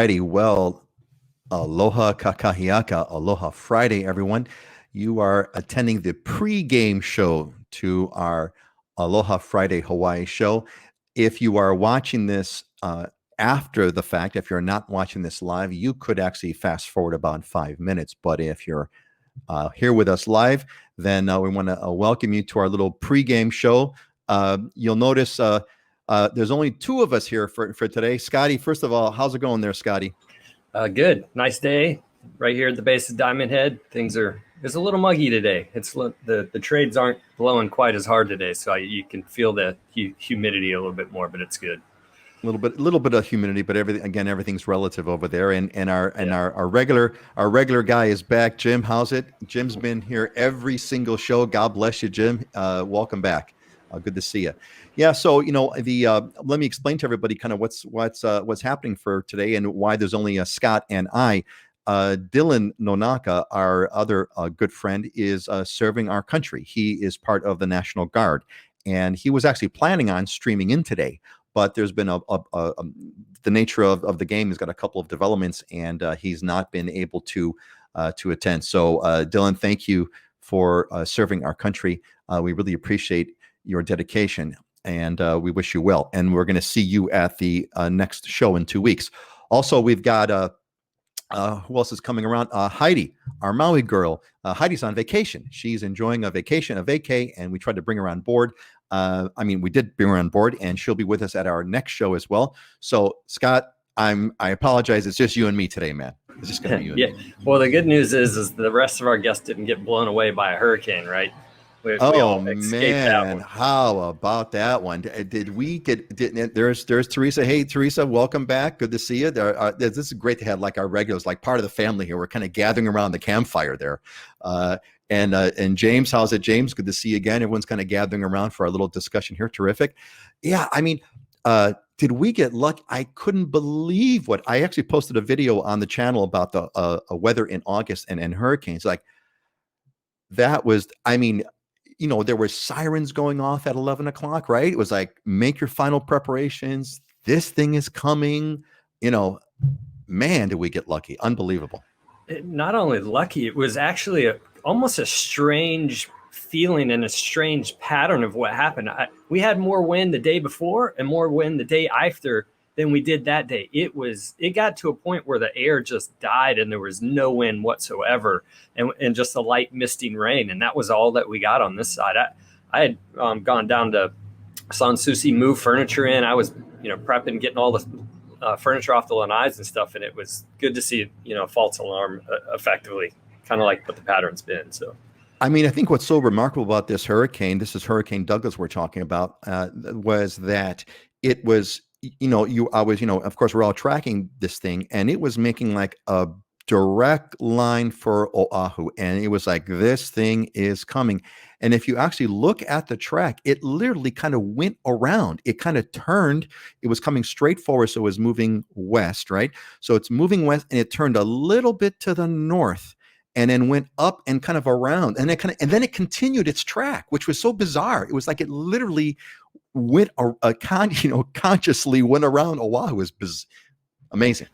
righty. Well, aloha kakahiaka, aloha Friday, everyone. You are attending the pre-game show to our Aloha Friday Hawaii show. If you are watching this after the fact, if you're not watching this live, you could actually fast forward about 5 minutes. But if you're here with us live, then we want to welcome you to our little pre-game show. You'll notice there's only two of us here for today. Scotty, first of all, how's it going there, Scotty? Good. Nice day right here at the base of Diamond Head. It's a little muggy today. The trades aren't blowing quite as hard today, so you can feel the humidity a little bit more, but it's good. A little bit of humidity, but everything's relative over there. And our regular guy is back. Jim, how's it? Jim's been here every single show. God bless you, Jim. Welcome back. Good to see you. Yeah. So let me explain to everybody kind of what's happening for today and why there's only Scott and I. Dylan Nonaka, our other good friend, is serving our country. He is part of the National Guard, and he was actually planning on streaming in today. But there's been the nature of the game has got a couple of developments, and he's not been able to attend. So, Dylan, thank you for serving our country. We really appreciate your dedication, and we wish you well. And we're going to see you at the next show in 2 weeks. Also, we've got who else is coming around? Heidi, our Maui girl. Heidi's on vacation. She's enjoying a vacay, and we tried to bring her on board. We did bring her on board, and she'll be with us at our next show as well. So, Scott, I apologize. It's just you and me today, man. It's just going to be you. Yeah. Well, the good news is the rest of our guests didn't get blown away by a hurricane, right? We all escaped that one. How about that one? Did we get? There's Teresa. Hey, Teresa, welcome back. Good to see you. This is great to have like our regulars, like part of the family here. We're kind of gathering around the campfire there. And James, how's it, James? Good to see you again. Everyone's kind of gathering around for our little discussion here. Terrific. Yeah, did we get lucky? I couldn't believe what I actually posted a video on the channel about the weather in August and hurricanes. Like that was, there were sirens going off at 11 o'clock, right? It was like, make your final preparations. This thing is coming. Man, did we get lucky. Unbelievable. Not only lucky, it was actually almost a strange feeling and a strange pattern of what happened. We had more wind the day before and more wind the day after than we did that day. It got to a point where the air just died and there was no wind whatsoever and just a light misting rain. And that was all that we got on this side. I had gone down to Sans Souci, move furniture in. I was, prepping, getting all the furniture off the lanais and stuff. And it was good to see, false alarm effectively, kind of like what the pattern's been. So. I think what's so remarkable about this hurricane, this is Hurricane Douglas we're talking about, was that it was, of course, we're all tracking this thing, and it was making like a direct line for Oahu. And it was like, this thing is coming. And if you actually look at the track, it literally kind of went around. It kind of turned. It was coming straight forward, so it was moving west, right? So it's moving west, and it turned a little bit to the north, and then went up and kind of around, and then it continued its track, which was so bizarre. It was like it literally went consciously went around Oahu. It was amazing.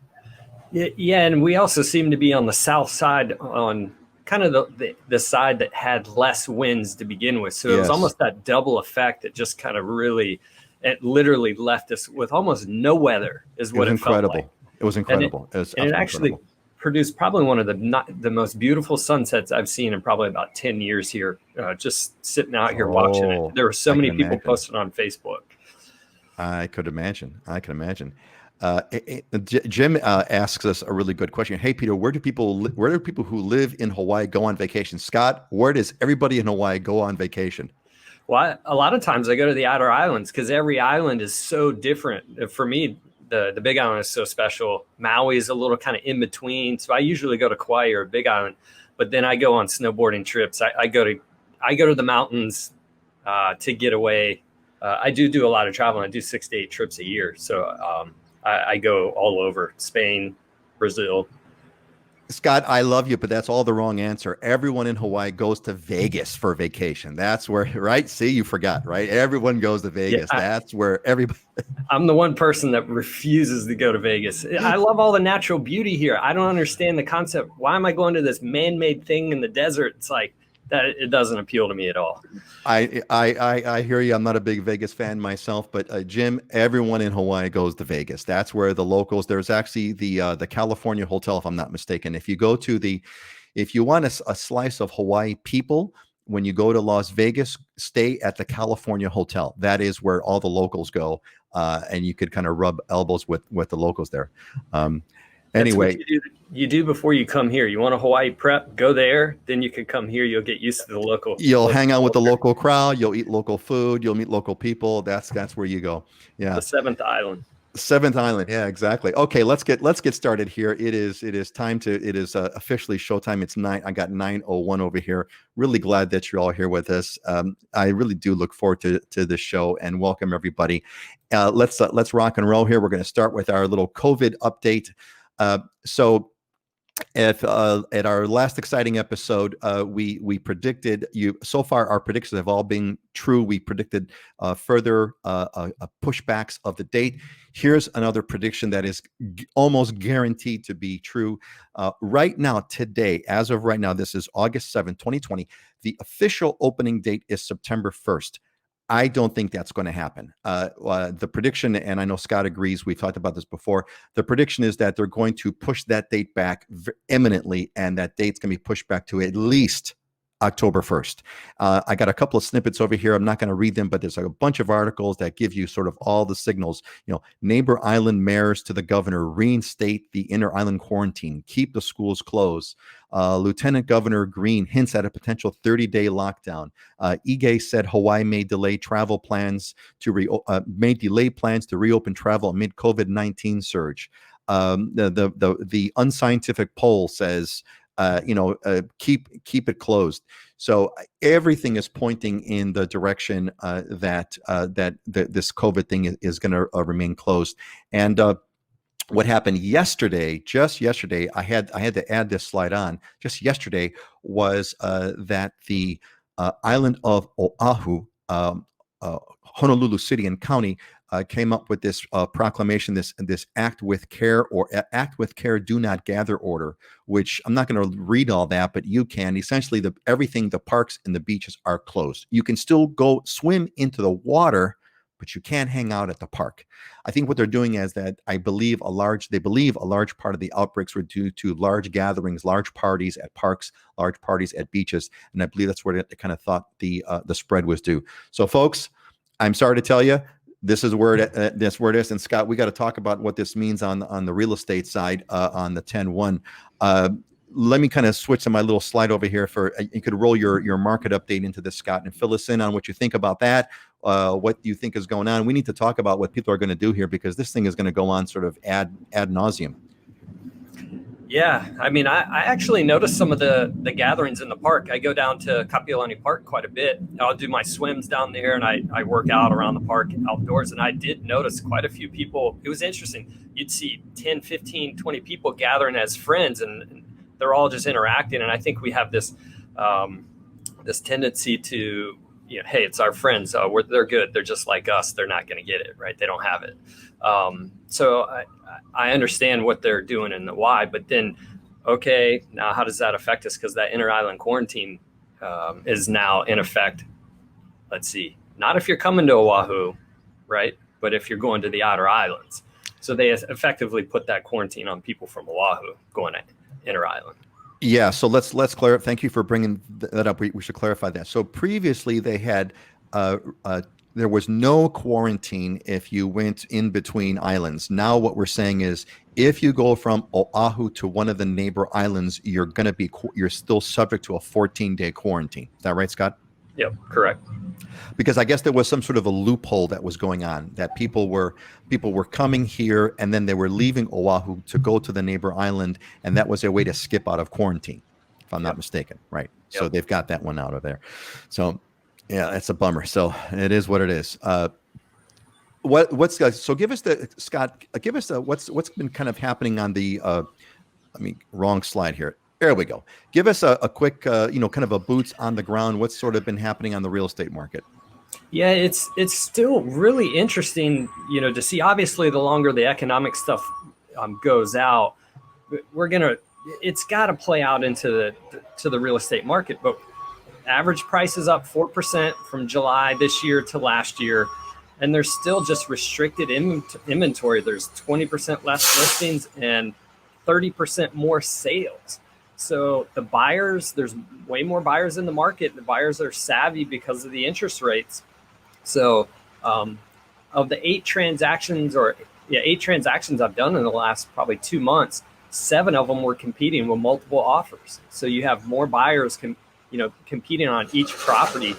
Yeah, and we also seem to be on the south side, on kind of the side that had less winds to begin with. So It was almost that double effect that just kind of it literally left us with almost no weather, is what it felt like. It was incredible. And it actually produced probably one of the most beautiful sunsets I've seen in probably about 10 years here, just sitting out here watching it. There were so many people posting on Facebook. I could imagine. Jim asks us a really good question. Hey, Peter, where do people who live in Hawaii go on vacation? Scott, where does everybody in Hawaii go on vacation? Well, a lot of times I go to the outer islands because every island is so different. For me, the Big Island is so special. Maui is a little kind of in between. So I usually go to Kauai or Big Island, but then I go on snowboarding trips. I go to the mountains to get away. I do a lot of traveling. I do 6 to 8 trips a year. So I go all over Spain, Brazil, Scott, I love you, but that's all the wrong answer. Everyone in Hawaii goes to Vegas for vacation. That's where, right? See, you forgot, right? Everyone goes to Yeah, Vegas. That's where everybody. I'm the one person that refuses to go to Vegas. I love all the natural beauty here. I don't understand the concept. Why am I going to this man-made thing in the desert? It's like that. It doesn't appeal to me at all. I hear you. I'm not a big Vegas fan myself, but Jim, everyone in Hawaii goes to Vegas. That's where the locals. There's actually the California Hotel, if I'm not mistaken. If you want a slice of Hawaii people, when you go to Las Vegas, stay at the California Hotel. That is where all the locals go, and you could kind of rub elbows with the locals there. That's what Anyway, you do before you come here. You want a Hawaii prep, go there, then you can come here. You'll get used to the you'll local hang out with the culture. local crowd. You'll eat local food. You'll meet local people. That's where you go. Yeah. The seventh island. Seventh Island. Yeah, exactly. Okay, let's get started here. It is officially showtime. It's nine. I got 9:01 over here. Really glad that you're all here with us. I really do look forward to this show and welcome everybody. Let's rock and roll here. We're going to start with our little COVID update. So at our last exciting episode, we predicted you. So far, our predictions have all been true. We predicted further pushbacks of the date. Here's another prediction that is almost guaranteed to be true. Right now, today, as of right now, this is August 7th, 2020. The official opening date is September 1st. I don't think that's going to happen. The prediction, and I know Scott agrees, we've talked about this before, the prediction is that they're going to push that date back imminently, and that date's going to be pushed back to at least October 1st. I got a couple of snippets over here. I'm not going to read them, but there's a bunch of articles that give you sort of all the signals. Neighbor island mayors to the governor reinstate the inner island quarantine, keep the schools closed. Lieutenant Governor Green hints at a potential 30-day lockdown. Ige said Hawaii may delay plans to reopen travel amid COVID-19 surge. The unscientific poll says, keep it closed. So everything is pointing in the direction that this COVID thing is going to remain closed. And what happened yesterday, just yesterday, I had to add this slide on. Just yesterday was that the island of Oahu, Honolulu City and County, came up with this proclamation, this act with care, or act with care, do not gather order, which I'm not going to read all that, but you can. Essentially, the parks and the beaches are closed. You can still go swim into the water, but you can't hang out at the park. I think what they're doing is that they believe a large part of the outbreaks were due to large gatherings, large parties at parks, large parties at beaches, and I believe that's where they kind of thought the spread was due. So, folks, I'm sorry to tell you, this is where it is. And Scott, we got to talk about what this means on the real estate side on the 10-1. Let me kind of switch to my little slide over here you could roll your market update into this, Scott, and fill us in on what you think about that. What you think is going on. We need to talk about what people are going to do here, because this thing is going to go on sort of ad nauseum. Yeah, I mean, I actually noticed some of the gatherings in the park. I go down to Kapiolani Park quite a bit. I'll do my swims down there, and I work out around the park outdoors. And I did notice quite a few people. It was interesting. You'd see 10, 15, 20 people gathering as friends, and they're all just interacting. And I think we have this this tendency to, hey, it's our friends. They're good. They're just like us. They're not going to get it, right? They don't have it. So I understand what they're doing and the why, but then, okay, now how does that affect us? Because that inter-island quarantine is now in effect. Let's see, not if you're coming to Oahu, right? But if you're going to the outer islands. So they effectively put that quarantine on people from Oahu going to inter-island. Yeah, so let's clarify. Thank you for bringing that up. We should clarify that. So previously they had there was no quarantine if you went in between islands. Now what we're saying is, if you go from Oahu to one of the neighbor islands, you're still subject to a 14-day quarantine. Is that right, Scott? Yep, correct. Because I guess there was some sort of a loophole that was going on, that people were coming here and then they were leaving Oahu to go to the neighbor island, and that was their way to skip out of quarantine, if I'm not mistaken, right? Yep. So they've got that one out of there. So yeah, that's a bummer. So it is what it is. So give us what's been kind of happening on the let me, wrong slide here. There we go. Give us a quick, kind of a boots on the ground. What's sort of been happening on the real estate market? Yeah, it's still really interesting, to see. Obviously, the longer the economic stuff goes out, we're gonna it's got to play out into the real estate market. But average price is up 4% from July this year to last year, and there's still just restricted inventory. There's 20% less listings and 30% more sales. So the buyers, there's way more buyers in the market. The buyers are savvy because of the interest rates. So of the eight transactions I've done in the last probably 2 months, 7 of them were competing with multiple offers. So you have more buyers competing on each property.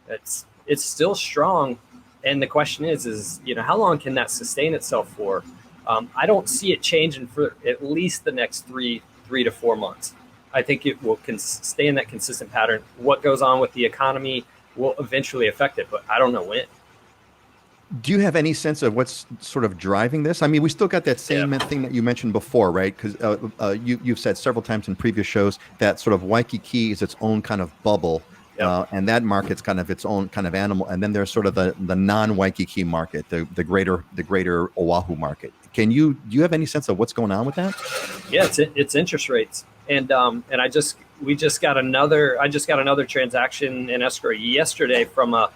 It's still strong. And the question is, how long can that sustain itself for? I don't see it changing for at least the next three to 4 months. I think it will stay in that consistent pattern. What goes on with the economy will eventually affect it, but I don't know when. Do you have any sense of what's sort of driving this? I mean, we still got that same thing that you mentioned before, right? Because you've said several times in previous shows that sort of Waikiki is its own kind of bubble, and that market's kind of its own kind of animal. And then there's sort of the non-Waikiki market, the greater Oahu market. Do you have any sense of what's going on with that? Yeah, it's interest rates, and I just got another transaction in escrow yesterday from a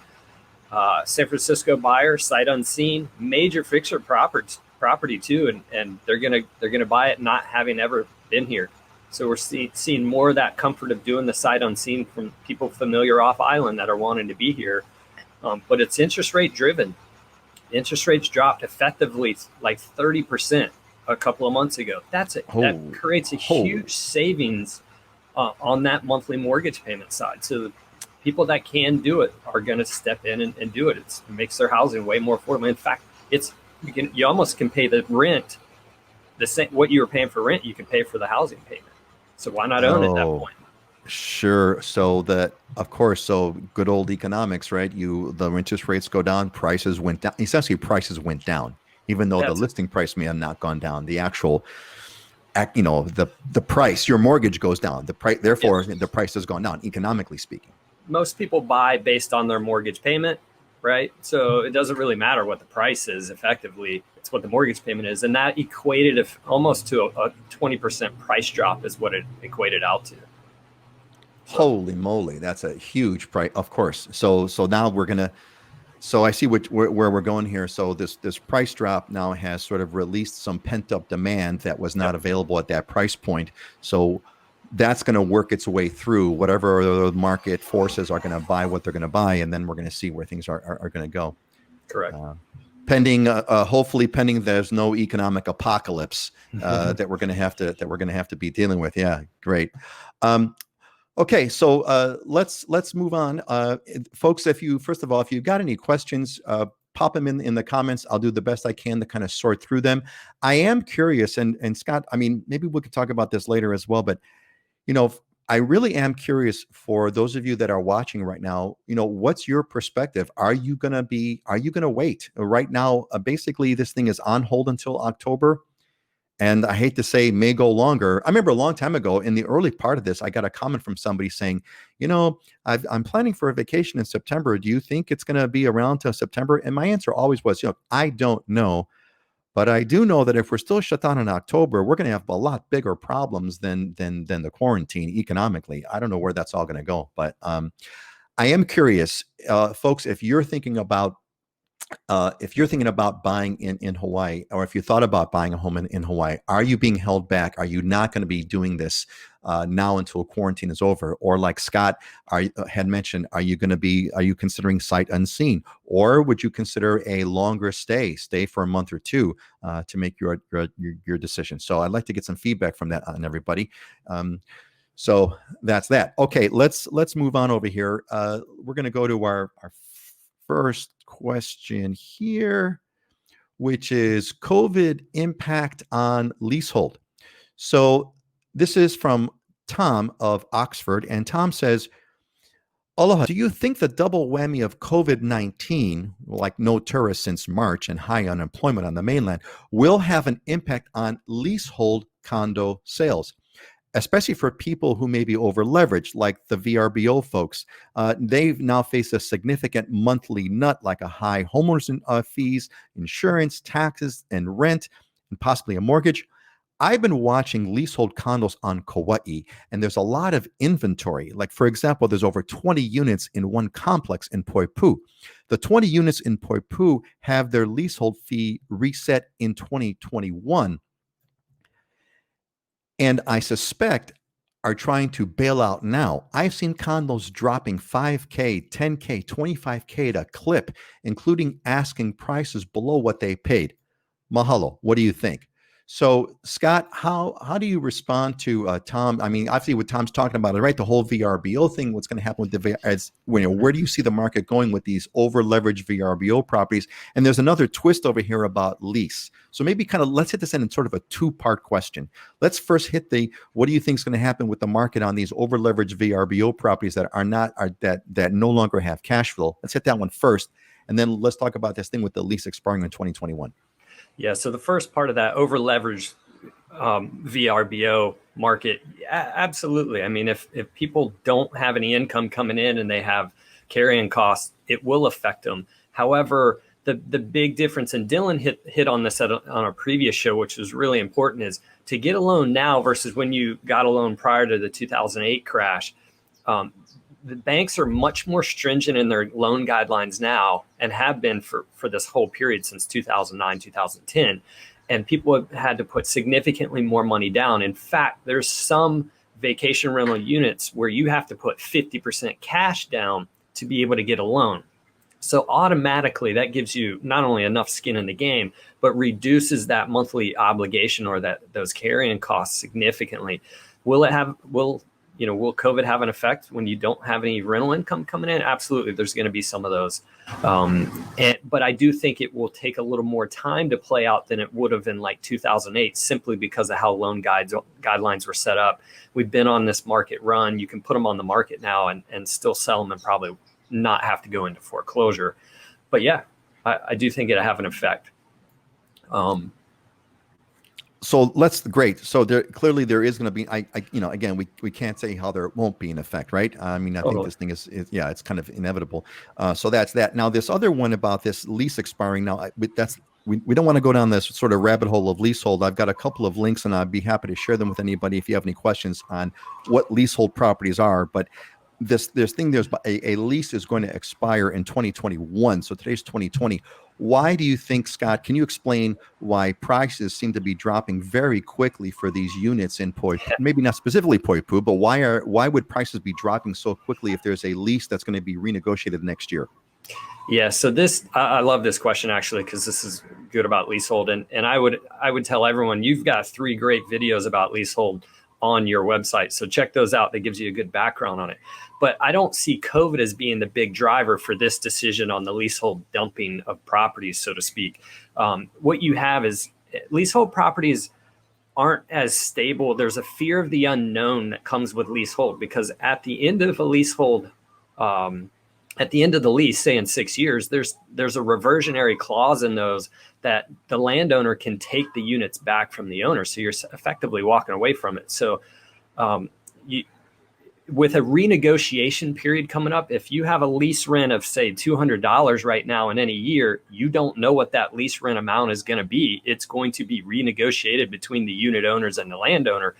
San Francisco buyer, sight unseen, major fixer property too, and they're gonna buy it not having ever been here. So we're seeing more of that comfort of doing the sight unseen from people familiar off island that are wanting to be here. But it's interest rate driven. Interest rates dropped effectively like 30% a couple of months ago. That creates a huge savings on that monthly mortgage payment side. So people that can do it are going to step in and do it. It makes their housing way more affordable. In fact, you almost can pay the rent the same what you were paying for rent. You can pay for the housing payment. So why not own at that point? Sure. So good old economics, right? The interest rates go down, prices went down. Essentially, prices went down, even though the listing price may have not gone down. The actual, the price, your mortgage goes down. The price, therefore, the price has gone down, economically speaking. Most people buy based on their mortgage payment, right? So it doesn't really matter what the price is. Effectively, it's what the mortgage payment is, and that equated almost to a 20% price drop is what it equated out to. Holy moly, that's a huge price, of course. So now so I see where we're going here. So this price drop now has sort of released some pent up demand that was not available at that price point. So that's going to work its way through whatever the market forces are going to buy what they're going to buy, and then we're going to see where things are going to go. Correct. Hopefully pending there's no economic apocalypse that we're going to have to be dealing with. Yeah, great. Okay, so let's move on, folks. If you've got any questions, pop them in the comments. I'll do the best I can to kind of sort through them. I am curious, and Scott, I mean, maybe we could talk about this later as well, but I really am curious for those of you that are watching right now. What's your perspective? Are you gonna wait? Right now, basically, this thing is on hold until October. And I hate to say may go longer. I remember a long time ago in the early part of this, I got a comment from somebody saying, I'm planning for a vacation in September. Do you think it's going to be around till September? And my answer always was, I don't know. But I do know that if we're still shut down in October, we're going to have a lot bigger problems than the quarantine economically. I don't know where that's all going to go. But I am curious, folks, if you're thinking about buying in Hawaii, or if you thought about buying a home in Hawaii, are you being held back? Are you not going to be doing this now until quarantine is over? Or like Scott had mentioned, are you considering sight unseen? Or would you consider a longer stay for a month or two to make your decision? So I'd like to get some feedback from that on everybody. So that's that. Okay, let's move on over here. We're going to go to our first question here, which is COVID impact on leasehold. So this is from Tom of Oxford, and Tom says, Aloha, do you think the double whammy of COVID-19, like no tourists since March and high unemployment on the mainland, will have an impact on leasehold condo sales, especially for people who may be over leveraged, like the VRBO folks. They've now faced a significant monthly nut, like a high homeowners fees, insurance, taxes, and rent, and possibly a mortgage. I've been watching leasehold condos on Kauai, and there's a lot of inventory. Like, for example, there's over 20 units in one complex in Poipu. The 20 units in Poipu have their leasehold fee reset in 2021, and I suspect are trying to bail out now. I've seen condos dropping 5K, 10K, 25K at a clip, including asking prices below what they paid. Mahalo, what do you think? So, Scott, how do you respond to Tom? I mean, obviously, what Tom's talking about, right? The whole VRBO thing. What's going to happen with where do you see the market going with these over leveraged VRBO properties? And there's another twist over here about lease. So maybe kind of let's hit this in sort of a two-part question. Let's first hit what do you think is going to happen with the market on these over leveraged VRBO properties that no longer have cash flow? Let's hit that one first, and then let's talk about this thing with the lease expiring in 2021. Yeah, so the first part of that over leveraged VRBO market, absolutely. I mean, if people don't have any income coming in and they have carrying costs, it will affect them. However, the big difference, and Dylan hit on this on our previous show, which was really important, is to get a loan now versus when you got a loan prior to the 2008 crash. The banks are much more stringent in their loan guidelines now and have been for this whole period since 2009, 2010. And people have had to put significantly more money down. In fact, there's some vacation rental units where you have to put 50% cash down to be able to get a loan. So automatically that gives you not only enough skin in the game, but reduces that monthly obligation or those carrying costs significantly. Will COVID have an effect when you don't have any rental income coming in? Absolutely. There's going to be some of those. But I do think it will take a little more time to play out than it would have in like 2008, simply because of how loan guidelines were set up. We've been on this market run. You can put them on the market now and still sell them and probably not have to go into foreclosure. But yeah, I do think it'll have an effect. So great. So clearly there is going to be, again, we can't say how there won't be an effect, right? I mean, I think this thing is it's kind of inevitable. So that's that. Now, this other one about this lease expiring. Now, we don't want to go down this sort of rabbit hole of leasehold. I've got a couple of links, and I'd be happy to share them with anybody if you have any questions on what leasehold properties are. But there's a lease is going to expire in 2021. So today's 2020. Why do you think, Scott, can you explain why prices seem to be dropping very quickly for these units in Poipu? Maybe not specifically Poipu, but why would prices be dropping so quickly if there's a lease that's going to be renegotiated next year? Yeah, so I love this question actually, because this is good about leasehold. And I would tell everyone, you've got 3 great videos about leasehold on your website. So check those out. That gives you a good background on it. But I don't see COVID as being the big driver for this decision on the leasehold dumping of properties, so to speak. What you have is leasehold properties aren't as stable. There's a fear of the unknown that comes with leasehold, because at the end of a leasehold, at the end of the lease, say in 6 years, there's a reversionary clause in those that the landowner can take the units back from the owner. So you're effectively walking away from it. So with a renegotiation period coming up, if you have a lease rent of, say, $200 right now in any year, you don't know what that lease rent amount is going to be. It's going to be renegotiated between the unit owners and the landowner.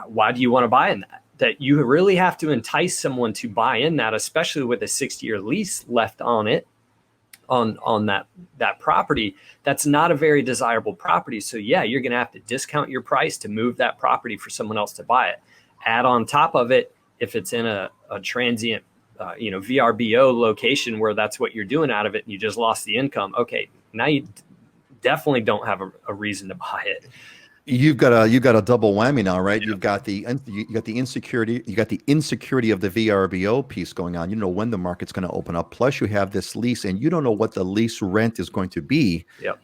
Why do you want to buy in that? That you really have to entice someone to buy in that, especially with a 6-year lease left on it, on that property. That's not a very desirable property. So yeah, you're going to have to discount your price to move that property for someone else to buy it. Add on top of it, if it's in a transient, VRBO location where that's what you're doing out of it, and you just lost the income. Okay, now you definitely don't have a reason to buy it. You've got a double whammy now, right? Yep. You got the insecurity, of the VRBO piece going on. You know when the market's going to open up. Plus, you have this lease, and you don't know what the lease rent is going to be. Yep.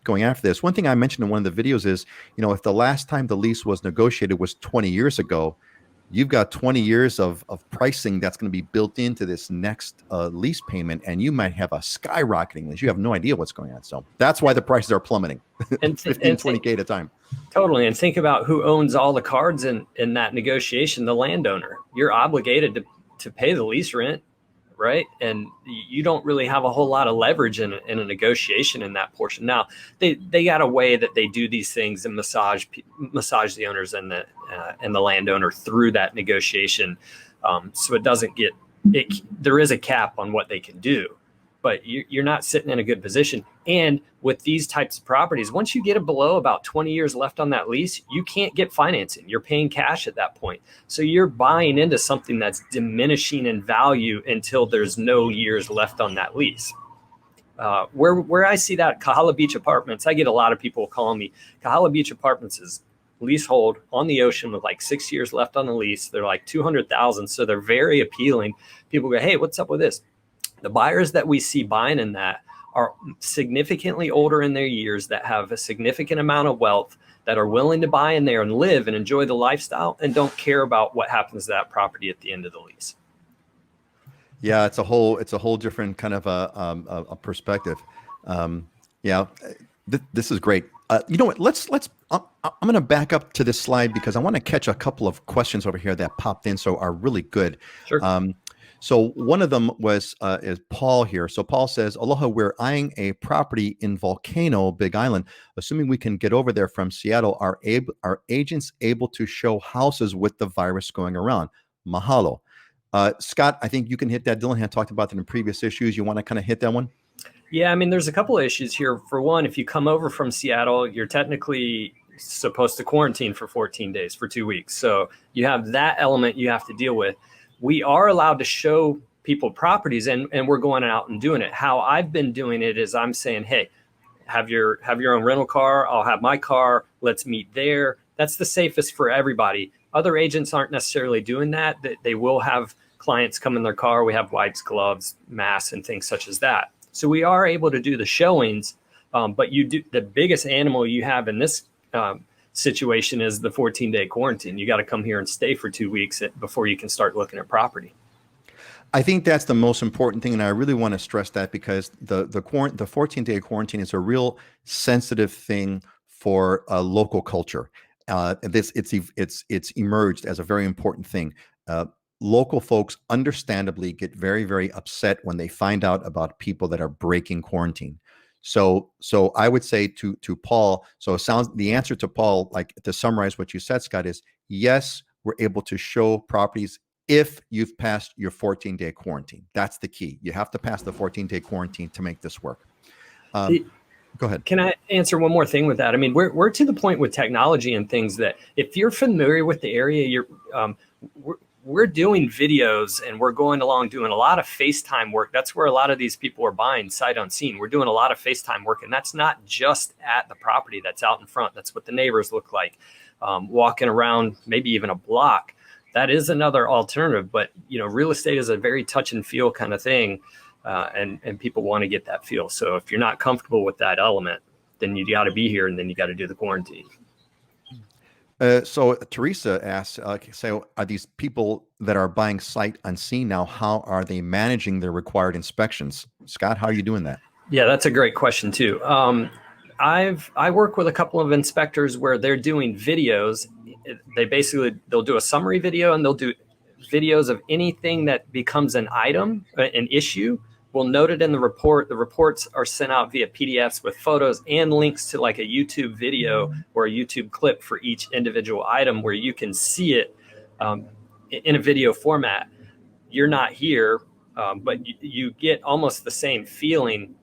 Going after this. One thing I mentioned in one of the videos is, if the last time the lease was negotiated was 20 years ago, you've got 20 years of pricing that's going to be built into this next lease payment, and you might have a skyrocketing lease. You have no idea what's going on. So that's why the prices are plummeting, And 15, 20K at a time. totally. And think about who owns all the cards in that negotiation, the landowner. You're obligated to pay the lease rent, right? And you don't really have a whole lot of leverage in a negotiation in that portion. Now, they got a way that they do these things and massage the owners and the landowner through that negotiation, so it doesn't get it. There is a cap on what they can do, but you're not sitting in a good position. And with these types of properties, once you get it below about 20 years left on that lease, you can't get financing. You're paying cash at that point. So you're buying into something that's diminishing in value until there's no years left on that lease. Where I see that, Kohala Beach Apartments, I get a lot of people calling me. Kohala Beach Apartments is leasehold on the ocean with like 6 years left on the lease. They're like 200,000. So they're very appealing. People go, hey, what's up with this? The buyers that we see buying in that are significantly older in their years, that have a significant amount of wealth, that are willing to buy in there and live and enjoy the lifestyle and don't care about what happens to that property at the end of the lease. Yeah, it's a whole different kind of a perspective. This is great. You know what? I'm going to back up to this slide because I want to catch a couple of questions over here that popped in, so are really good. Sure. So one of them is Paul here. So Paul says, Aloha, we're eyeing a property in Volcano, Big Island. Assuming we can get over there from Seattle, are agents able to show houses with the virus going around? Mahalo. Scott, I think you can hit that. Dylan had talked about that in previous issues. You want to kind of hit that one? Yeah, I mean, there's a couple of issues here. For one, if you come over from Seattle, you're technically supposed to quarantine for 14 days, for 2 weeks. So you have that element you have to deal with. We are allowed to show people properties, and we're going out and doing it. How I've been doing it is I'm saying, hey, have your own rental car. I'll have my car. Let's meet there. That's the safest for everybody. Other agents aren't necessarily doing that. They will have clients come in their car. We have wipes, gloves, masks, and things such as that. So we are able to do the showings, but the biggest animal you have in this situation is the 14-day quarantine. You got to come here and stay for 2 weeks before you can start looking at property. I think that's the most important thing, and I really want to stress that because the 14-day quarantine is a real sensitive thing for local culture. It's emerged as a very important thing. Local folks understandably get very, very upset when they find out about people that are breaking quarantine. So I would say to Paul, so it sounds, the answer to Paul, like to summarize what you said, Scott, is yes, we're able to show properties if you've passed your 14-day quarantine. That's the key. You have to pass the 14-day quarantine to make this work. Go ahead. Can I answer one more thing with that? I mean, we're to the point with technology and things that if you're familiar with the area, we're doing videos and we're going along doing a lot of FaceTime work. That's where a lot of these people are buying sight unseen. We're doing a lot of FaceTime work, and that's not just at the property that's out in front. That's what the neighbors look like, walking around, maybe even a block. That is another alternative, but real estate is a very touch and feel kind of thing, and people want to get that feel. So if you're not comfortable with that element, then you got to be here, and then you got to do the quarantine. So Teresa asks, so are these people that are buying sight unseen now, how are they managing their required inspections? Scott, how are you doing that? Yeah, that's a great question too. I work with a couple of inspectors where they're doing videos. They'll do a summary video, and they'll do videos of anything that becomes an item, an issue. We'll note it in the report. The reports are sent out via PDFs with photos and links to like a YouTube video or a YouTube clip for each individual item where you can see it in a video format. You're not here, but you get almost the same feeling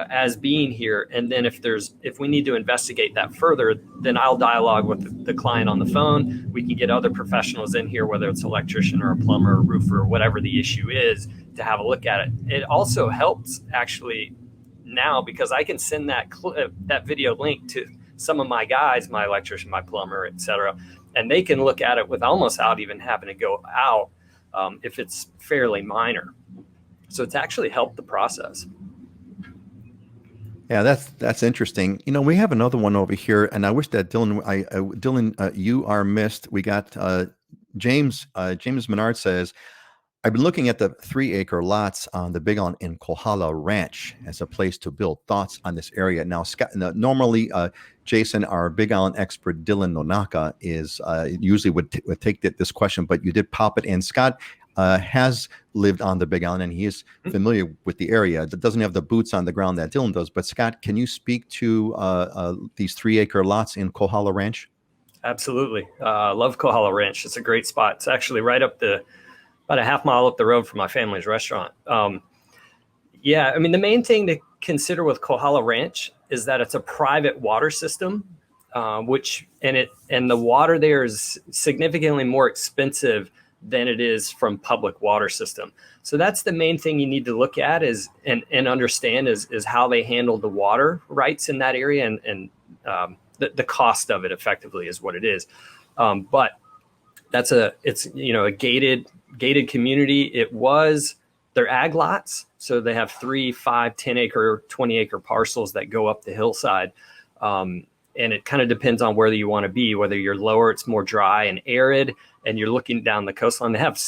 as being here. And then if we need to investigate that further, then I'll dialogue with the client on the phone. We can get other professionals in here, whether it's an electrician or a plumber or roofer or whatever the issue is, to have a look at it. It also helps actually now because I can send that video link to some of my guys, my electrician, my plumber, etc., and they can look at it without even having to go out if it's fairly minor. So it's actually helped the process. Yeah, that's interesting. We have another one over here, and I wish that Dylan, you are missed. We got James Menard says, I've been looking at the 3 acre lots on the Big Island in Kohala Ranch as a place to build. Thoughts on this area? Now, Scott, normally, Jason, our Big Island expert, Dylan Nonaka, is usually would take this question, but you did pop it in. Scott has lived on the Big Island and he is familiar with the area. That doesn't have the boots on the ground that Dylan does. But Scott, can you speak to these 3 acre lots in Kohala Ranch? Absolutely. Love Kohala Ranch. It's a great spot. It's actually right up about a half mile up the road from my family's restaurant. Yeah, I mean, the main thing to consider with Kohala Ranch is that it's a private water system, and the water there is significantly more expensive than it is from public water system. So that's the main thing you need to look at and understand is how they handle the water rights in that area and the cost of it effectively is what it is. But it's a gated community. They're ag lots. So they have 3, 5, 10 acre, 20 acre parcels that go up the hillside. And it kind of depends on where you want to be, whether you're lower, it's more dry and arid, and you're looking down the coastline. They have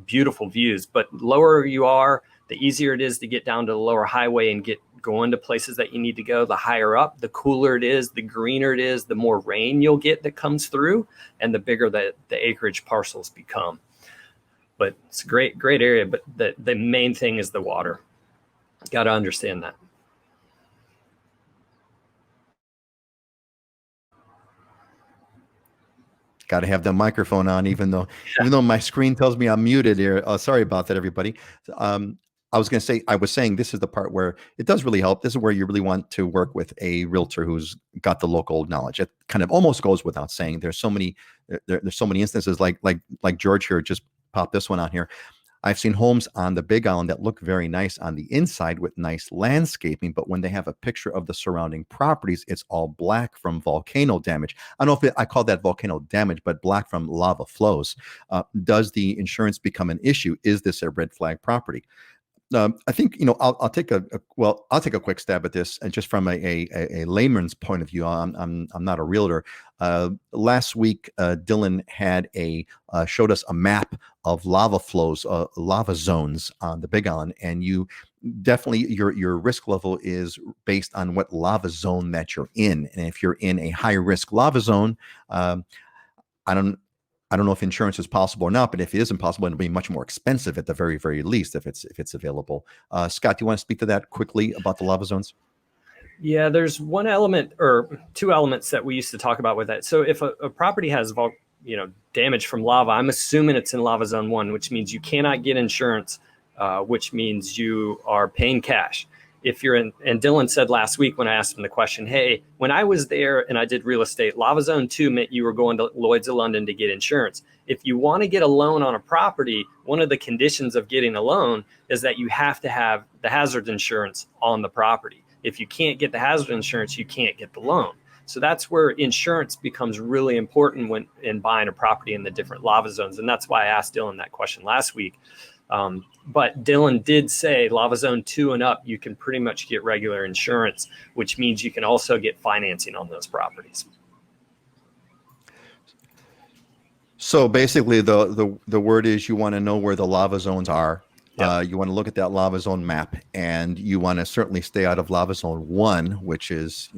beautiful views, but lower you are, the easier it is to get down to the lower highway and go into places that you need to go. The higher up, the cooler it is, the greener it is, the more rain you'll get that comes through, and the bigger the acreage parcels become. But it's a great area. But the main thing is the water. Got to understand that. Got to have the microphone on, even though my screen tells me I'm muted here. Sorry about that, everybody. I was saying this is the part where it does really help. This is where you really want to work with a realtor who's got the local knowledge. It kind of almost goes without saying. There's so many instances like George here just popped this one on here. I've seen homes on the Big Island that look very nice on the inside with nice landscaping, but when they have a picture of the surrounding properties, it's all black from volcano damage. I don't know if I call that volcano damage, but black from lava flows. Does the insurance become an issue? Is this a red flag property? I think I'll take a quick stab at this, and just from a layman's point of view. I'm not a realtor. Last week, Dylan had showed us a map of lava flows, lava zones on the Big Island, and you definitely your risk level is based on what lava zone that you're in, and if you're in a high risk lava zone, I don't know if insurance is possible or not, but if it isn't possible, it'll be much more expensive at the very, very least if it's available. Scott, do you want to speak to that quickly about the lava zones? Yeah, there's one element or two elements that we used to talk about with that. So if a property has damage from lava, I'm assuming it's in lava zone 1, which means you cannot get insurance, which means you are paying cash. If you're in, and Dylan said last week when I asked him the question, hey, when I was there and I did real estate, lava zone 2 meant you were going to Lloyd's of London to get insurance. If you want to get a loan on a property, one of the conditions of getting a loan is that you have to have the hazard insurance on the property. If you can't get the hazard insurance, you can't get the loan. So that's where insurance becomes really important when in buying a property in the different lava zones. And that's why I asked Dylan that question last week. But Dylan did say lava zone 2 and up, you can pretty much get regular insurance, which means you can also get financing on those properties. So basically the word is you want to know where the lava zones are. Yep. You want to look at that lava zone map, and you want to certainly stay out of lava zone 1, which is,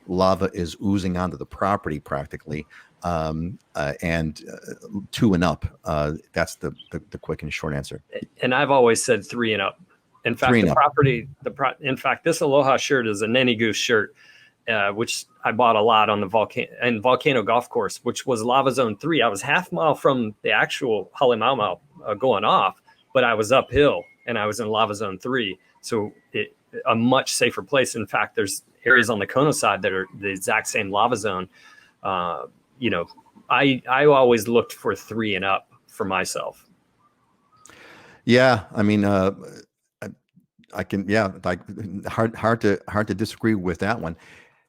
lava is oozing onto the property practically. And 2 and up. That's the quick and short answer. And I've always said 3 and up. In fact, in fact, this Aloha shirt is a Nanny Goose shirt, which I bought a lot on the Volcano Golf Course, which was lava zone 3. I was half mile from the actual Halimau going off, but I was uphill and I was in lava zone 3. So a much safer place. In fact, there's areas on the Kono side that are the exact same lava zone. I always looked for 3 and up for myself. Yeah. I mean, I can, like hard to disagree with that one.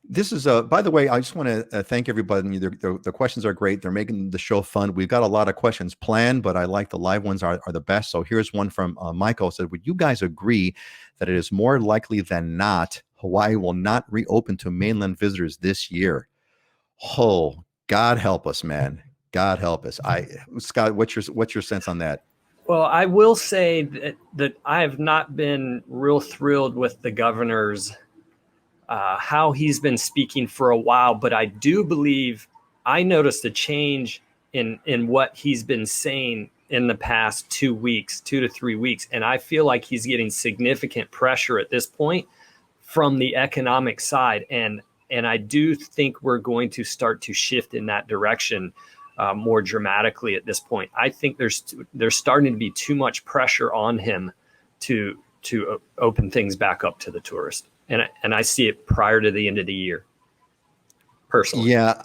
This is by the way, I just want to thank everybody. The questions are great. They're making the show fun. We've got a lot of questions planned, but I like the live ones are the best. So here's one from Michael. Said, would you guys agree that it is more likely than not Hawaii will not reopen to mainland visitors this year? Oh, God help us, man. God help us. Scott, what's your sense on that? Well, I will say that I have not been real thrilled with the governor's how he's been speaking for a while, but I do believe I noticed a change in what he's been saying in the past 2 weeks, 2 to 3 weeks, and I feel like he's getting significant pressure at this point from the economic side, and I do think we're going to start to shift in that direction more dramatically at this point. I think there's starting to be too much pressure on him to open things back up to the tourist, and I see it prior to the end of the year, personally. Yeah,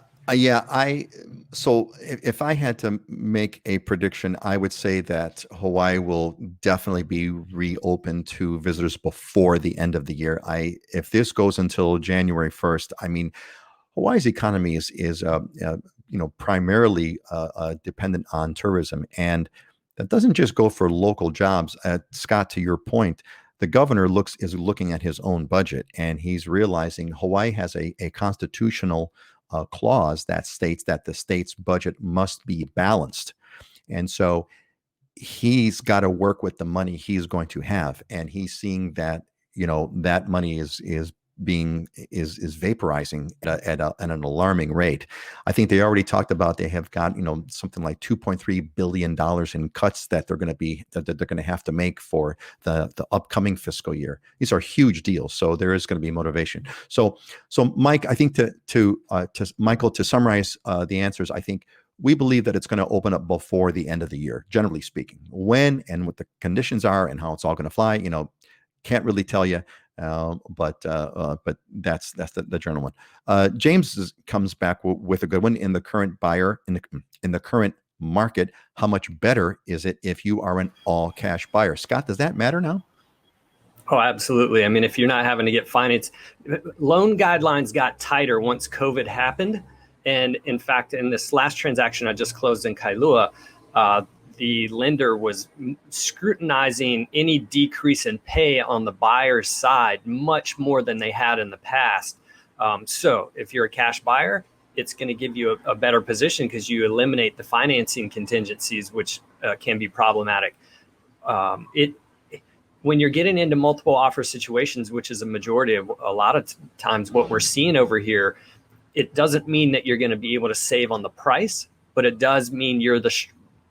so if I had to make a prediction, I would say that Hawaii will definitely be reopened to visitors before the end of the year. If this goes until January 1st, I mean, Hawaii's economy is primarily dependent on tourism, and that doesn't just go for local jobs. Scott, to your point, the governor is looking at his own budget, and he's realizing Hawaii has a constitutional clause that states that the state's budget must be balanced, and so he's got to work with the money he's going to have, and he's seeing that that money is vaporizing at an alarming rate. I think they already talked about they have got something like $2.3 billion in cuts that they're going to have to make for the upcoming fiscal year. These are huge deals, so there is going to be motivation. So Mike, I think to Michael, to summarize the answers, I think we believe that it's going to open up before the end of the year, generally speaking. When and what the conditions are and how it's all going to fly, can't really tell you. But that's the general one. James comes back with a good one. In the current in the current market, how much better is it if you are an all cash buyer? Scott, does that matter now? Oh, absolutely. I mean, if you're not having to get financed, loan guidelines got tighter once COVID happened. And in fact, in this last transaction I just closed in Kailua, the lender was scrutinizing any decrease in pay on the buyer's side much more than they had in the past. So if you're a cash buyer, it's going to give you a better position because you eliminate the financing contingencies, which can be problematic. When you're getting into multiple offer situations, which is a majority of a lot of times what we're seeing over here, it doesn't mean that you're going to be able to save on the price, but it does mean you're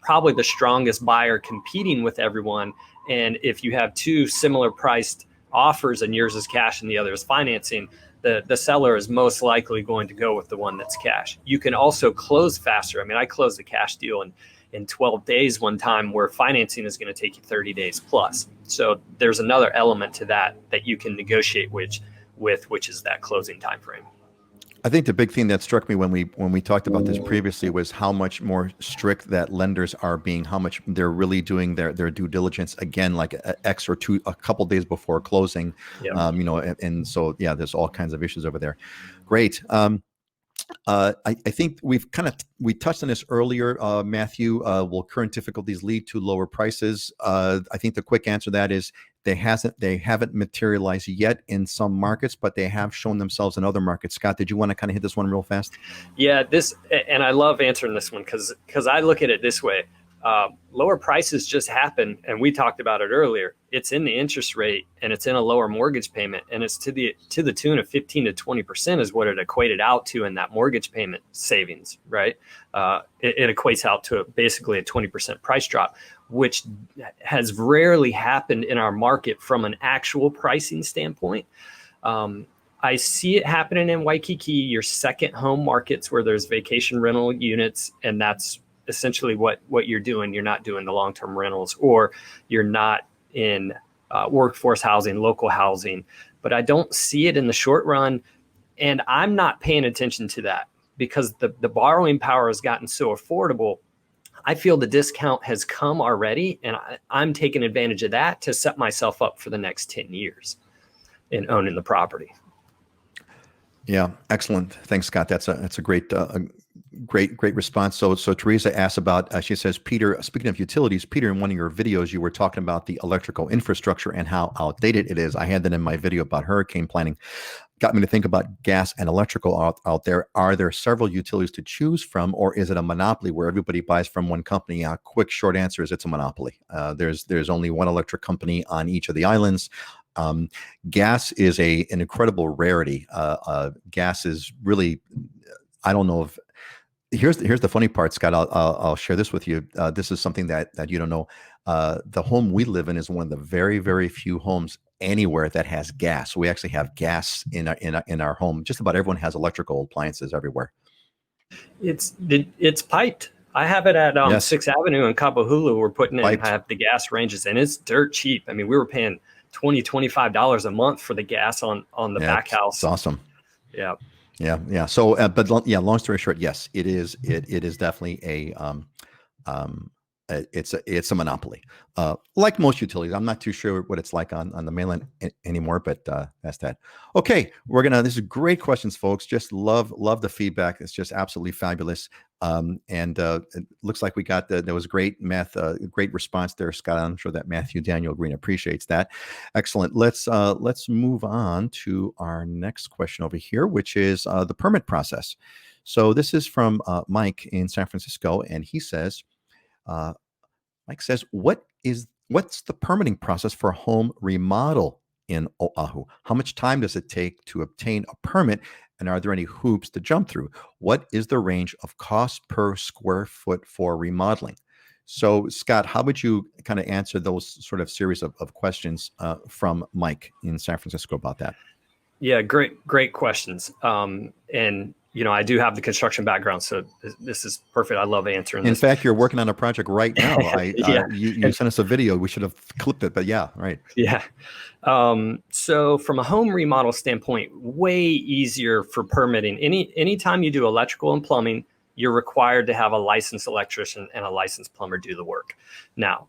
probably the strongest buyer competing with everyone. And if you have two similar priced offers and yours is cash and the other is financing, the seller is most likely going to go with the one that's cash. You can also close faster. I mean, I closed a cash deal in 12 days one time, where financing is going to take you 30 days plus. So there's another element to that you can negotiate which is that closing time frame. I think the big thing that struck me when we talked about this previously was how much more strict that lenders are being, how much they're really doing their due diligence, again, like a couple days before closing. Yep. And so there's all kinds of issues over there. Great. I think we touched on this earlier, Matthew. Will current difficulties lead to lower prices? I think the quick answer to that is they haven't materialized yet in some markets, but they have shown themselves in other markets. Scott, did you want to kind of hit this one real fast? Yeah, and I love answering this one because I look at it this way. Lower prices just happen, and we talked about it earlier. It's in the interest rate, and it's in a lower mortgage payment, and it's to the tune of 15 to 20% is what it equated out to in that mortgage payment savings, right? It equates out to basically a 20% price drop, which has rarely happened in our market from an actual pricing standpoint. I see it happening in Waikiki, your second home markets where there's vacation rental units, and that's essentially what you're doing. You're not doing the long-term rentals, or you're not in workforce housing, local housing. But I don't see it in the short run, and I'm not paying attention to that because the borrowing power has gotten so affordable. I feel the discount has come already, and I'm taking advantage of that to set myself up for the next 10 years in owning the property. Yeah, excellent. Thanks, Scott. That's a great response. So Teresa asks about, she says, Peter, speaking of utilities, Peter, in one of your videos, you were talking about the electrical infrastructure and how outdated it is. I had that in my video about hurricane planning. got me to think about gas and electrical out there. Are there several utilities to choose from, or is it a monopoly where everybody buys from one company? Quick, short answer is it's a monopoly. There's only one electric company on each of the islands. Gas is an incredible rarity. Gas is really, I don't know if, here's the funny part, Scott. I'll share this with you. This is something that you don't know. The home we live in is one of the very, very few homes anywhere that has gas. We actually have gas in our home. Just about everyone has electrical appliances everywhere. It's piped. I have it at Yes, 6th Avenue in Cabo Hulu. We're putting in, piped. I have the gas ranges, and it's dirt cheap. I mean, we were paying $25 a month for the gas on the Yeah, back house. it's awesome. Yeah. Yeah. So, long story short, yes, it is. It is definitely it's a monopoly. Like most utilities, I'm not too sure what it's like on the mainland anymore, but that's that. Okay, this is great questions, folks. Just love the feedback. It's just absolutely fabulous. And it looks like we got there was great great response there, Scott. I'm sure that Matthew Daniel Green appreciates that. Excellent. Let's move on to our next question over here, which is the permit process. So this is from Mike in San Francisco, and he says, Mike says, what's the permitting process for a home remodel in Oahu? How much time does it take to obtain a permit? And are there any hoops to jump through? What is the range of cost per square foot for remodeling? So, Scott, how would you kind of answer those sort of series of questions from Mike in San Francisco about that? Yeah, great questions. And I do have the construction background, so this is perfect. I love answering In this. fact, you're working on a project right now. Yeah. You sent us a video. We should have clipped it, but yeah, right. Yeah. So from a home remodel standpoint, way easier for permitting. Anytime you do electrical and plumbing, you're required to have a licensed electrician and a licensed plumber do the work. Now,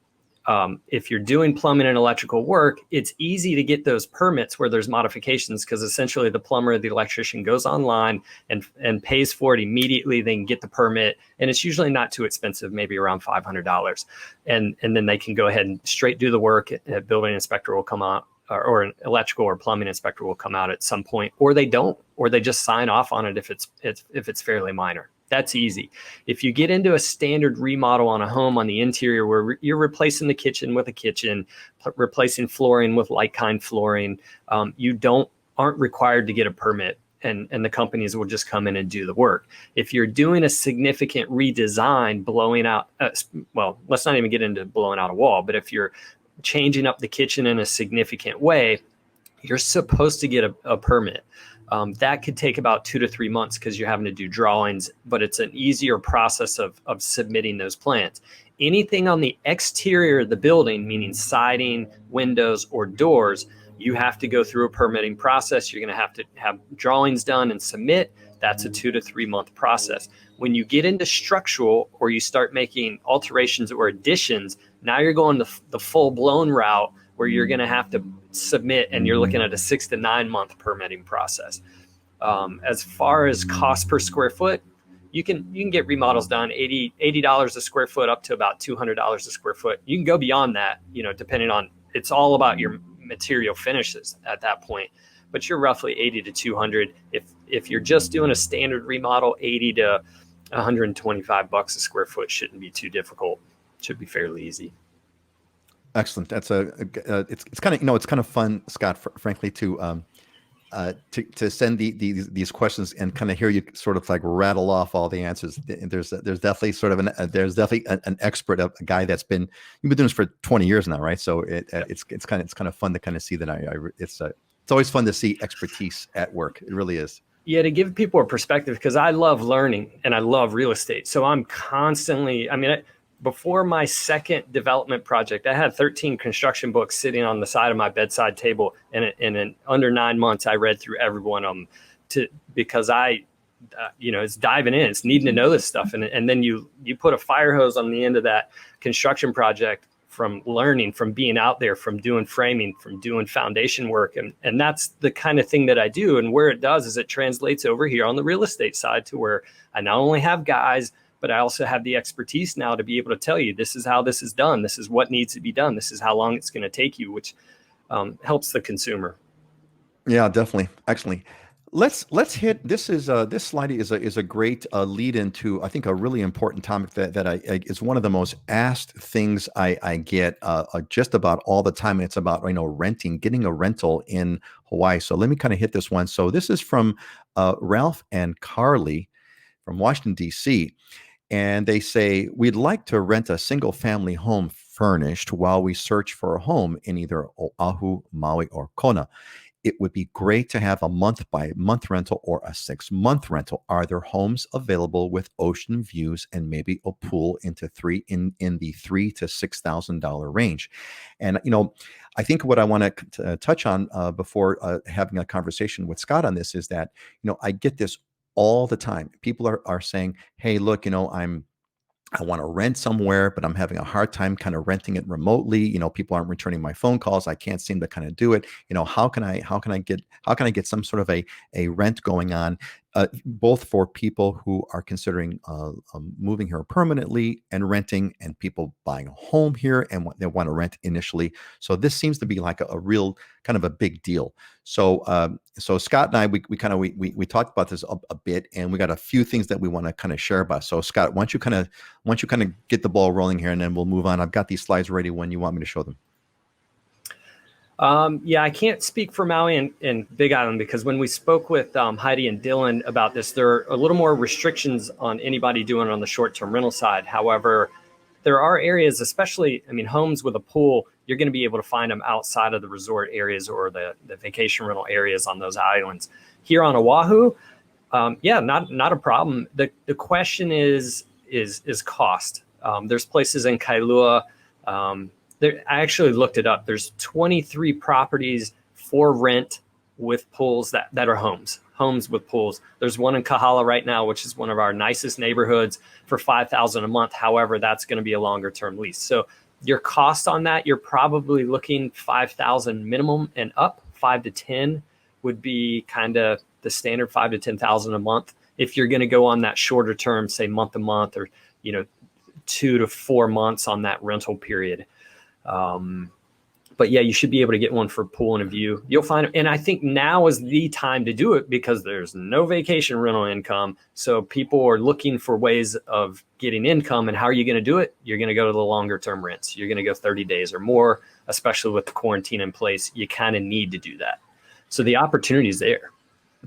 if you're doing plumbing and electrical work, it's easy to get those permits where there's modifications, because essentially the plumber or the electrician goes online and pays for it immediately. They can get the permit, and it's usually not too expensive, maybe around $500. And then they can go ahead and straight do the work. A building inspector will come out, or an electrical or plumbing inspector will come out at some point, or they don't, or they just sign off on it if it's fairly minor. That's easy. If you get into a standard remodel on a home on the interior, where you're replacing the kitchen with a kitchen, replacing flooring with like kind flooring, you aren't required to get a permit, and the companies will just come in and do the work. If you're doing a significant redesign, blowing out, let's not even get into blowing out a wall, but if you're changing up the kitchen in a significant way, you're supposed to get a permit. That could take about 2 to 3 months because you're having to do drawings, but it's an easier process of submitting those plans. Anything on the exterior of the building, meaning siding, windows, or doors, you have to go through a permitting process. You're going to have drawings done and submit. That's a 2 to 3 month process. When you get into structural, or you start making alterations or additions, now you're going the full-blown route, where you're going to have to submit, and you're looking at a 6 to 9 month permitting process. As far as cost per square foot, you can get remodels done $80 a square foot up to about $200 a square foot. You can go beyond that, depending on, it's all about your material finishes at that point. But you're roughly 80 to 200. If you're just doing a standard remodel, 80 to 125 bucks a square foot shouldn't be too difficult. Should be fairly easy. Excellent. That's it's kind of it's kind of fun, Scott, frankly, to send these questions and kind of hear you sort of like rattle off all the answers. There's definitely sort of an expert, a guy you've been doing this for 20 years now, right? So it's kind of fun to kind of see that. It's always fun to see expertise at work. It really is. Yeah, to give people a perspective, because I love learning and I love real estate. So I'm constantly, before my second development project, I had 13 construction books sitting on the side of my bedside table. And in under 9 months, I read through every one of them because it's diving in, it's needing to know this stuff. And then you put a fire hose on the end of that construction project, from learning, from being out there, from doing framing, from doing foundation work. And that's the kind of thing that I do. And where it does is it translates over here on the real estate side, to where I not only have guys, but I also have the expertise now to be able to tell you, this is how this is done. This is what needs to be done. This is how long it's going to take you, which helps the consumer. Yeah, definitely. Excellent. Let's hit this is this slide is a great lead into I think a really important topic that I is one of the most asked things I get just about all the time, and it's about renting, getting a rental in Hawaii. So let me kind of hit this one. So this is from Ralph and Carly from Washington D.C. And they say, we'd like to rent a single family home furnished while we search for a home in either Oahu, Maui, or Kona. It would be great to have a month by month rental or a 6 month rental. Are there homes available with ocean views and maybe a pool in the $3,000 to $6,000 range? And I think what I want to touch on before having a conversation with Scott on this is that I get this all the time. People are saying, "Hey, look, I want to rent somewhere, but I'm having a hard time kind of renting it remotely. People aren't returning my phone calls. I can't seem to kind of do it. How can I get some sort of a rent going on, both for people who are considering moving here permanently and renting, and people buying a home here and they want to rent initially. So this seems to be like a real kind of a big deal. So Scott and I, we talked about this a bit, and we got a few things that we want to kind of share about. So Scott, why don't you kind of get the ball rolling here, and then we'll move on. I've got these slides ready when you want me to show them. Yeah, I can't speak for Maui and Big Island, because when we spoke with Heidi and Dylan about this, there are a little more restrictions on anybody doing it on the short-term rental side. However, there are areas, especially, homes with a pool, you're going to be able to find them outside of the resort areas or the vacation rental areas on those islands. Here on Oahu, yeah, not a problem. The question is cost. There's places in Kailua. I actually looked it up. There's 23 properties for rent with pools that are homes with pools. There's one in Kohala right now, which is one of our nicest neighborhoods, for $5,000 a month. However, that's going to be a longer term lease. So your cost on that, you're probably looking $5,000 minimum and up. 5 to 10 would be kind of the standard, 5 to 10,000 a month. If you're going to go on that shorter term, say month to month, or 2 to 4 months on that rental period. But yeah, you should be able to get one for pool and a view. You'll find it. And I think now is the time to do it, because there's no vacation rental income. So people are looking for ways of getting income. And how are you going to do it? You're going to go to the longer term rents. You're going to go 30 days or more, especially with the quarantine in place. You kind of need to do that. So the opportunity is there.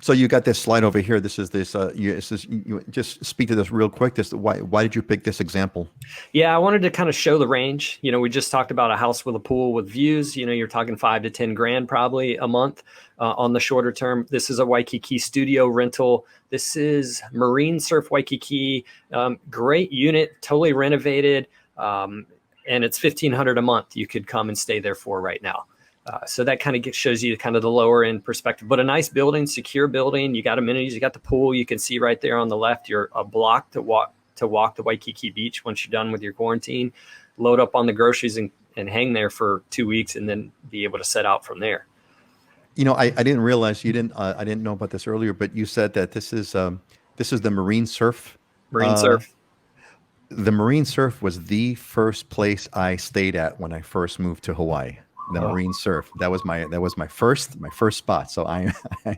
So you got this slide over here. You just speak to this real quick. Why did you pick this example? Yeah, I wanted to kind of show the range. We just talked about a house with a pool with views. You're talking 5 to 10 grand probably a month on the shorter term. This is a Waikiki studio rental. This is Marine Surf Waikiki. Great unit, totally renovated, and it's $1,500 a month. You could come and stay there for right now. So that kind of shows you kind of the lower end perspective, but a nice building, secure building. You got amenities, you got the pool. You can see right there on the left, you're a block to walk to Waikiki Beach once you're done with your quarantine. Load up on the groceries and hang there for 2 weeks, and then be able to set out from there. I didn't realize I didn't know about this earlier, but you said that this is the Marine Surf. Marine Surf. The Marine Surf was the first place I stayed at when I first moved to Hawaii. The Marine Surf. That was my first spot. So I'm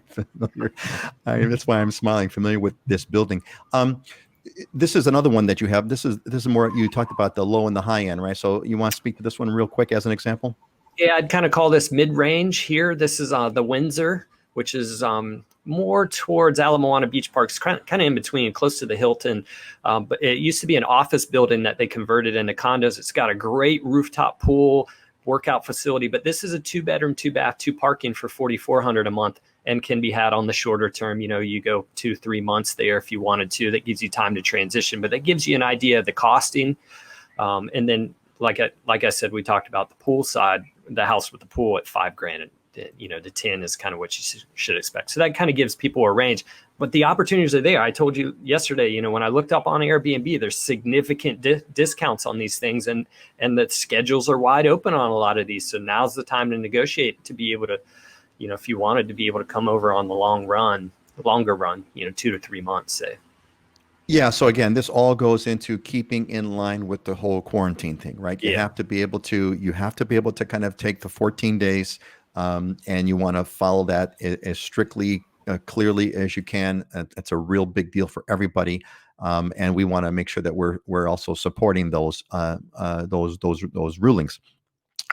familiar. That's why I'm smiling. Familiar with this building. This is another one that you have. This is more. You talked about the low and the high end, right? So you want to speak to this one real quick as an example? Yeah, I'd kind of call this mid-range here. This is the Windsor, which is more towards Ala Moana Beach Parks, kind of in between, close to the Hilton. But it used to be an office building that they converted into condos. It's got a great rooftop pool, workout facility, but this is a 2-bedroom, 2-bath, 2 parking for $4,400 a month, and can be had on the shorter term. You go 2-3 months there if you wanted to. That gives you time to transition, but that gives you an idea of the costing. And then, like I said, we talked about the pool side, the house with the pool at $5,000, and the 10 is kind of what you should expect. So that kind of gives people a range, but the opportunities are there. I told you yesterday, when I looked up on Airbnb, there's significant discounts on these things, and the schedules are wide open on a lot of these. So now's the time to negotiate, to be able to, if you wanted to be able to come over on the longer run, 2 to 3 months, say. Yeah. So again, this all goes into keeping in line with the whole quarantine thing, right? You have to be able to kind of take the 14 days, and you want to follow that as strictly clearly as you can. It's a real big deal for everybody. And we want to make sure that we're also supporting those rulings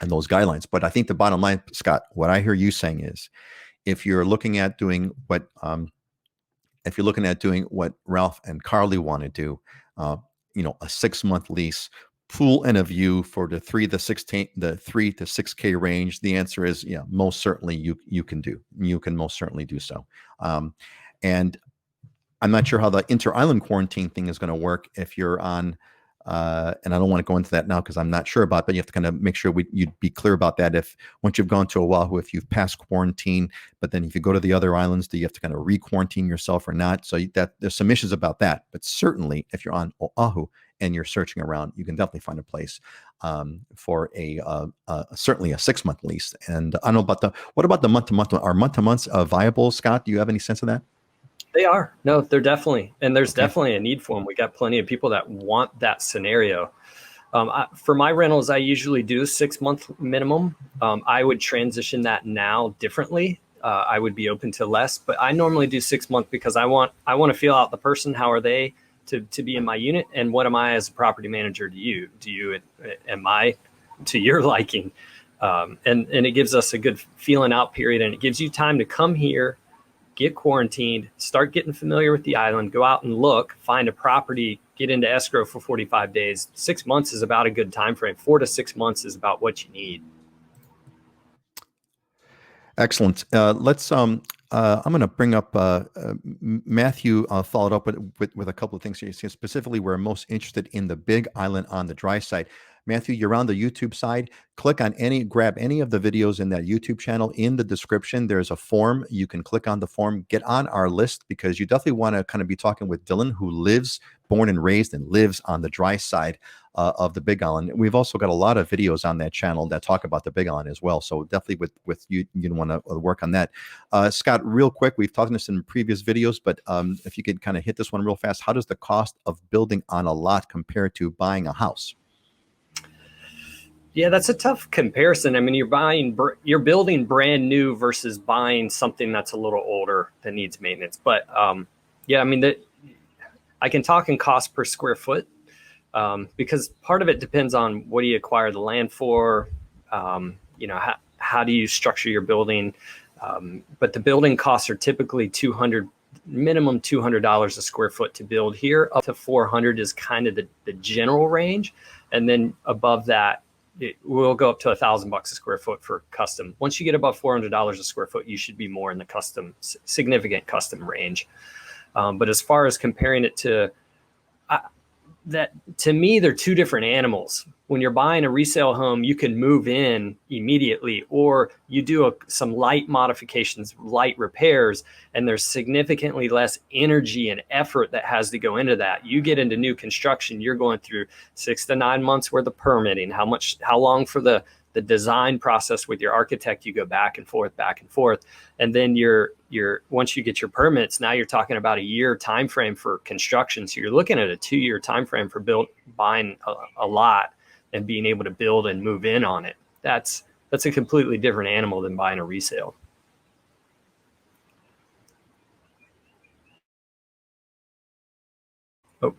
and those guidelines. But I think the bottom line, Scott, what I hear you saying is, if you're looking at doing what Ralph and Carly want to do, uh, a 6-month lease, pool and a view for the 3 to 6K range, the answer is, yeah, most certainly you can most certainly do so. And I'm not sure how the inter-island quarantine thing is going to work if you're on, and I don't want to go into that now because I'm not sure about, but you have to kind of make sure you'd be clear about that. If once you've gone to Oahu, if you've passed quarantine, but then if you go to the other islands, do you have to kind of re-quarantine yourself or not? So that there's some issues about that. But certainly, if you're on Oahu and you're searching around, you can definitely find a place for certainly a 6-month lease. And I don't know what about the month-to-month? Are month-to-months viable, Scott? Do you have any sense of that? They are. No, they're definitely, and there's Okay. definitely a need for them. We got plenty of people that want that scenario. For my rentals, I usually do 6-month minimum. I would transition that now differently. I would be open to less, but I normally do 6 months because I want to feel out the person. How are they to be in my unit, and what am I as a property manager to you? Am I to your liking? And it gives us a good feeling out period, and it gives you time to come here, get quarantined, start getting familiar with the island, go out and look, find a property, get into escrow for 45 days. 6 months is about a good time frame. 4 to 6 months is about what you need. Excellent. I'm going to bring up Matthew. Followed up with a couple of things here. Specifically, we're most interested in the Big Island on the dry side. Matthew, you're on the YouTube side. Grab any of the videos in that YouTube channel. In the description, there's a form. You can click on the form, get on our list, because you definitely want to kind of be talking with Dylan, who born and raised and lives on the dry side of the Big Island. We've also got a lot of videos on that channel that talk about the Big Island as well. So definitely with you want to work on that. Scott, real quick, we've talked this in previous videos, but if you could kind of hit this one real fast, how does the cost of building on a lot compare to buying a house? Yeah, that's a tough comparison. I mean, you're building brand new versus buying something that's a little older that needs maintenance. But yeah, I mean, I can talk in cost per square foot because part of it depends on what do you acquire the land for, how do you structure your building. But the building costs are typically minimum $200 a square foot to build here. Up to 400 is kind of the general range, and then above that, it will go up to $1,000 a square foot for custom. Once you get above $400 a square foot, you should be more in the significant custom range. But as far as comparing it to that, to me, they're two different animals. When you're buying a resale home, you can move in immediately, or you do some light modifications, light repairs, and there's significantly less energy and effort that has to go into that. You get into new construction, you're going through 6 to 9 months worth of permitting, how long for the design process with your architect, you go back and forth. And then once you get your permits, now you're talking about a year time frame for construction. So you're looking at a 2-year time frame for buying a lot and being able to build and move in on it. That's a completely different animal than buying a resale. Oh,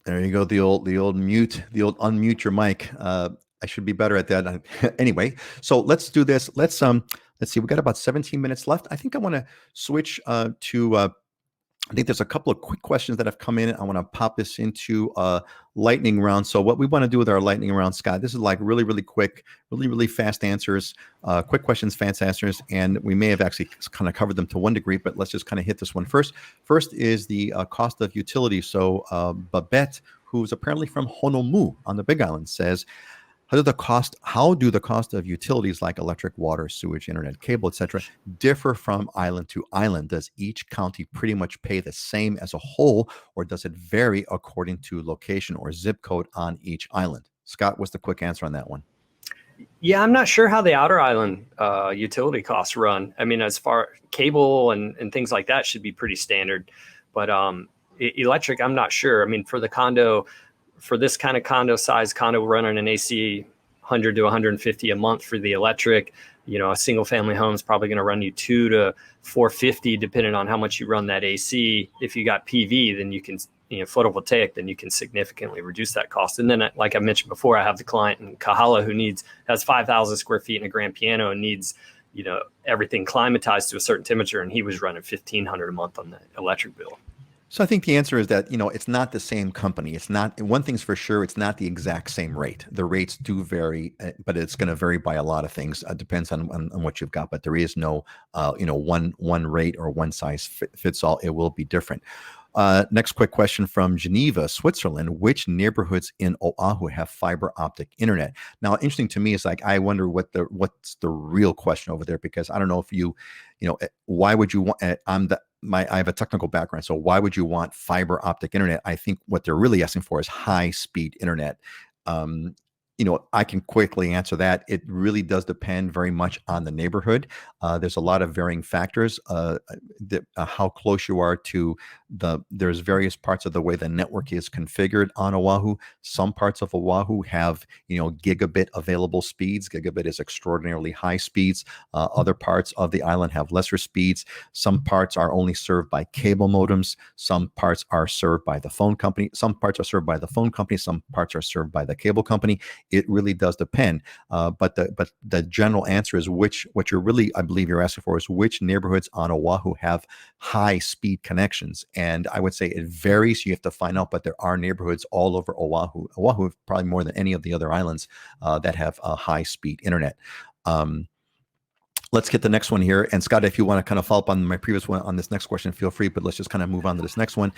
there you go. The old unmute your mic. I should be better at that. Anyway, so let's do this. Let's see. We got about 17 minutes left. I think I want to switch to. I think there's a couple of quick questions that have come in. I want to pop this into a lightning round. So what we want to do with our lightning round, Scott, this is like really, really quick, really, really fast answers, quick questions, fast answers. And we may have actually kind of covered them to one degree, but let's just kind of hit this one first. First is the cost of utilities. So Babette, who's apparently from Honolulu on the Big Island, says, how do the cost of utilities like electric, water, sewage, internet, cable, etc., differ from island to island? Does each county pretty much pay the same as a whole, or does it vary according to location or zip code on each island? Scott, what's the quick answer on that one? Yeah, I'm not sure how the outer island utility costs run. I mean, as far cable and things like that should be pretty standard, but electric, I'm not sure. I mean, for this kind of condo running an AC 100 to 150 a month for the electric. A single family home is probably going to run you 2 to 450, depending on how much you run that AC. If you got PV, then you can, photovoltaic, then you can significantly reduce that cost. And then, like I mentioned before, I have the client in Kohala who has 5,000 square feet and a grand piano and needs, everything climatized to a certain temperature. And he was running 1,500 a month on the electric bill. So I think the answer is that, it's not the same company. It's not, one thing's for sure, it's not the exact same rate. The rates do vary, but it's going to vary by a lot of things. It depends on what you've got, but there is no, one rate or one size fits all. It will be different. Next quick question from Geneva, Switzerland. Which neighborhoods in Oahu have fiber optic internet? Now, interesting to me is like, I wonder what's the real question over there, because I don't know if why would you want, I have a technical background, so why would you want fiber optic internet? I think what they're really asking for is high speed internet. I can quickly answer that. It really does depend very much on the neighborhood. There's a lot of varying factors. How close you are to there's various parts of the way the network is configured on Oahu. Some parts of Oahu have, gigabit available speeds. Gigabit is extraordinarily high speeds. Other parts of the island have lesser speeds. Some parts are only served by cable modems. Some parts are served by the phone company. Some parts are served by the phone company. Some parts are served by the cable company. It really does depend. But the general answer is what you're really, I believe you're asking for, is which neighborhoods on Oahu have high speed connections. And I would say it varies. You have to find out, but there are neighborhoods all over Oahu. Oahu probably more than any of the other islands that have a high speed internet. Let's get the next one here. And Scott, if you want to kind of follow up on my previous one on this next question, feel free, but let's just kind of move on to this next one.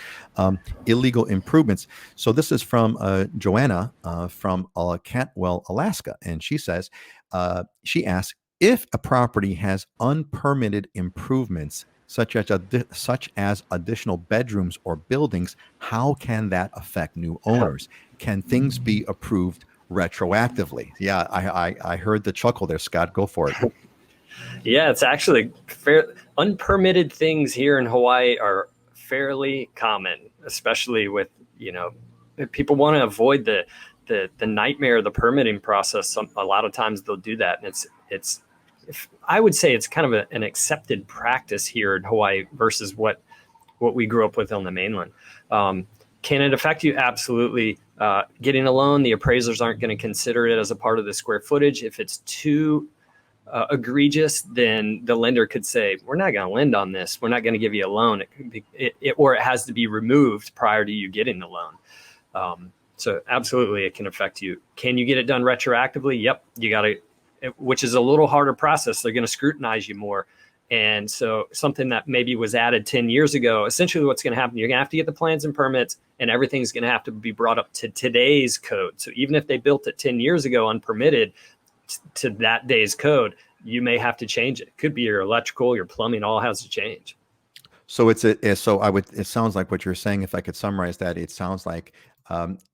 Illegal improvements. So this is from Joanna from Cantwell, Alaska. And she says, she asks, if a property has unpermitted improvements, such as additional bedrooms or buildings, how can that affect new owners? Can things be approved retroactively? Yeah, I heard the chuckle there, Scott. Go for it. Yeah, it's actually fair. Unpermitted things here in Hawaii are fairly common, especially with, people want to avoid the nightmare of the permitting process. A lot of times they'll do that. And I would say it's kind of an accepted practice here in Hawaii versus what we grew up with on the mainland. Can it affect you? Absolutely. Getting a loan, the appraisers aren't going to consider it as a part of the square footage. If it's too egregious, then the lender could say, we're not going to lend on this. We're not going to give you a loan. It could be, or it has to be removed prior to you getting the loan. So absolutely, it can affect you. Can you get it done retroactively? Yep. You got to, which is a little harder process. They're going to scrutinize you more. And so something that maybe was added 10 years ago, essentially what's going to happen, you're going to have to get the plans and permits, and everything's going to have to be brought up to today's code. So even if they built it 10 years ago unpermitted, to that day's code, you may have to change it. It could be your electrical, your plumbing, all has to change. So it sounds like what you're saying, if I could summarize that, it sounds like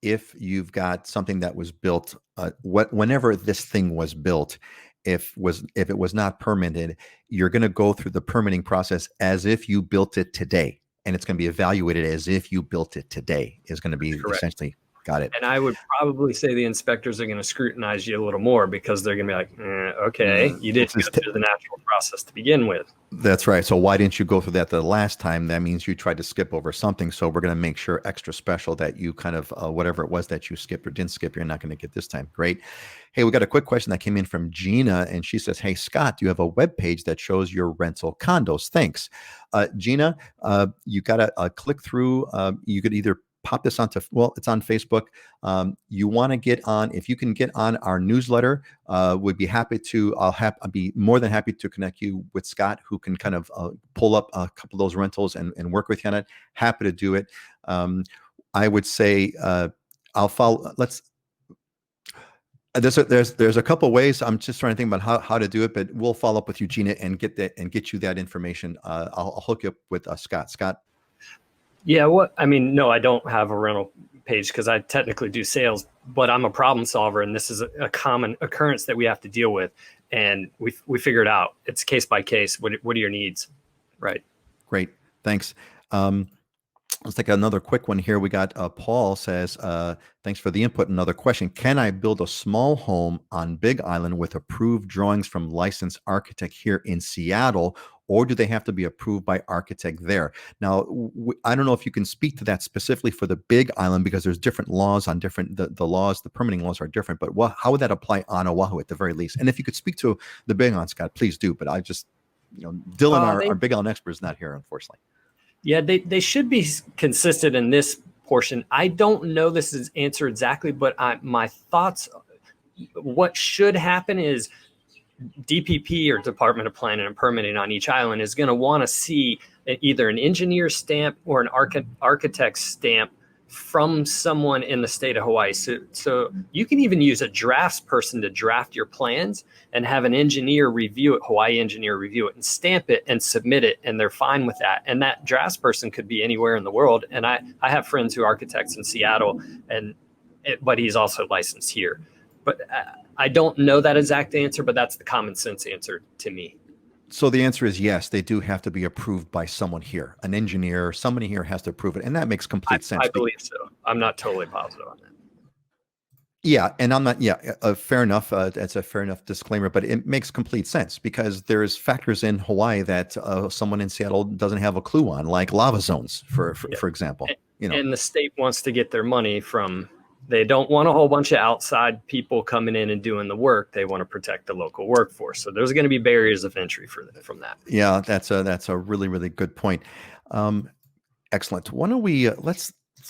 if you've got something that was built, whenever this thing was built, if it was not permitted, you're going to go through the permitting process as if you built it today, and it's going to be evaluated as if you built it today. Is going to be essentially. Got it. And I would probably say the inspectors are going to scrutinize you a little more because they're going to be like, okay, you didn't go through the natural process to begin with. That's right. So why didn't you go through that the last time? That means you tried to skip over something. So we're going to make sure extra special that you kind of, whatever it was that you skipped or didn't skip, you're not going to get this time. Great. Hey, we got a quick question that came in from Gina, and she says, hey, Scott, do you have a web page that shows your rental condos? Thanks. Gina, you got to click through. You could either pop this onto, it's on Facebook. You want to get on, if you can get on our newsletter, would be happy to, I'll be more than happy to connect you with Scott, who can kind of pull up a couple of those rentals and work with you on it. Happy to do it. I would say I'll follow, there's a couple ways. I'm just trying to think about how to do it, but we'll follow up with you, Gina, and get you that information. I'll hook you up with Scott. Scott. Yeah, no, I don't have a rental page because I technically do sales, but I'm a problem solver, and this is a common occurrence that we have to deal with, and we figure it out. It's case by case. What are your needs, right? Great, thanks. Let's take another quick one here. We got Paul says, thanks for the input. Another question. Can I build a small home on Big Island with approved drawings from licensed architect here in Seattle, or do they have to be approved by architect there? Now, I don't know if you can speak to that specifically for the Big Island, because there's different laws on different, the laws, the permitting laws are different, but how would that apply on Oahu at the very least? And if you could speak to the Big Island, Scott, please do. But I just, Dylan, our Big Island expert, is not here, unfortunately. Yeah, they should be consistent in this portion. I don't know this is answer exactly, but my thoughts, what should happen is DPP, or Department of Planning and Permitting, on each island is going to want to see either an engineer stamp or an architect stamp from someone in the state of Hawaii. So you can even use a drafts person to draft your plans and have an engineer review it, Hawaii engineer review it, and stamp it and submit it, and they're fine with that. And that drafts person could be anywhere in the world. And I have friends who are architects in Seattle, but he's also licensed here. But I don't know that exact answer, but that's the common sense answer to me. So the answer is yes, they do have to be approved by someone here, an engineer, somebody here has to approve it. And that makes complete sense. I believe so. I'm not totally positive on that. Yeah, and I'm not. Yeah, fair enough. That's a fair enough disclaimer, but it makes complete sense because there's factors in Hawaii that someone in Seattle doesn't have a clue on, like lava zones, for example. And the state wants to get their money from. They don't want a whole bunch of outside people coming in and doing the work. They want to protect the local workforce. So there's going to be barriers of entry from that. Yeah, that's a really, really good point. Excellent. Why don't we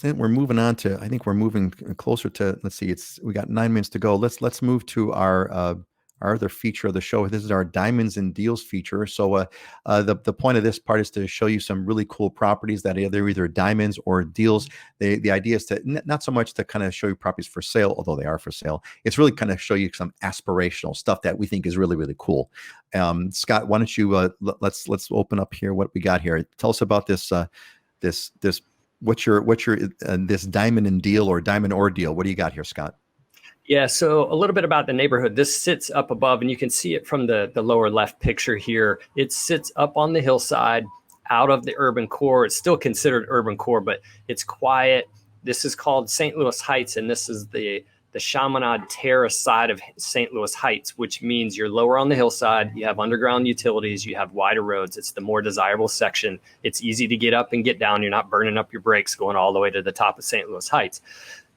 we're moving on to, I think we're moving closer to, let's see, we got 9 minutes to go. Let's move to our other feature of the show. This is our Diamonds and Deals feature. So the point of this part is to show you some really cool properties that they're either diamonds or deals. The idea is to not so much to kind of show you properties for sale, although they are for sale. It's really kind of show you some aspirational stuff that we think is really, really cool. Scott, why don't you let's open up here what we got here. Tell us about this what's your this diamond and deal, or diamond or deal. What do you got here, Scott? Yeah, so a little bit about the neighborhood. This sits up above, and you can see it from the lower left picture here. It sits up on the hillside out of the urban core. It's still considered urban core, but it's quiet. This is called St. Louis Heights, and this is the Chaminade Terrace side of St. Louis Heights, which means you're lower on the hillside, you have underground utilities, you have wider roads. It's the more desirable section. It's easy to get up and get down. You're not burning up your brakes going all the way to the top of St. Louis Heights.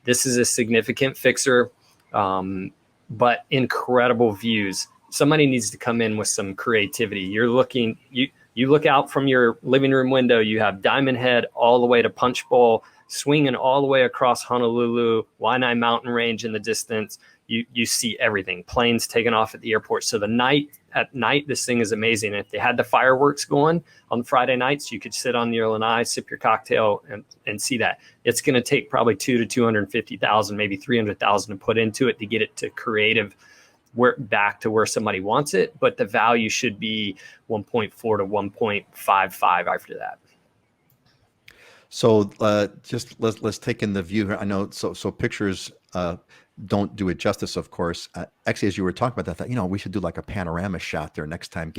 This is a significant fixer. But incredible views. Somebody needs to come in with some creativity. You're looking, you look out from your living room window, you have Diamond Head all the way to Punch Bowl, swinging all the way across Honolulu, Waianae Mountain Range in the distance. You see everything. Planes taking off at the airport. So at night, this thing is amazing. If they had the fireworks going on Friday nights, you could sit on your lanai, sip your cocktail, and see that. It's going to take probably $200,000 to $250,000, maybe $300,000 to put into it to get it to creative, back to where somebody wants it. But the value should be 1.4 to 1.55 after that. So just let's take in the view here. I know so pictures don't do it justice, of course. Actually, as you were talking about that, we should do like a panorama shot there next time,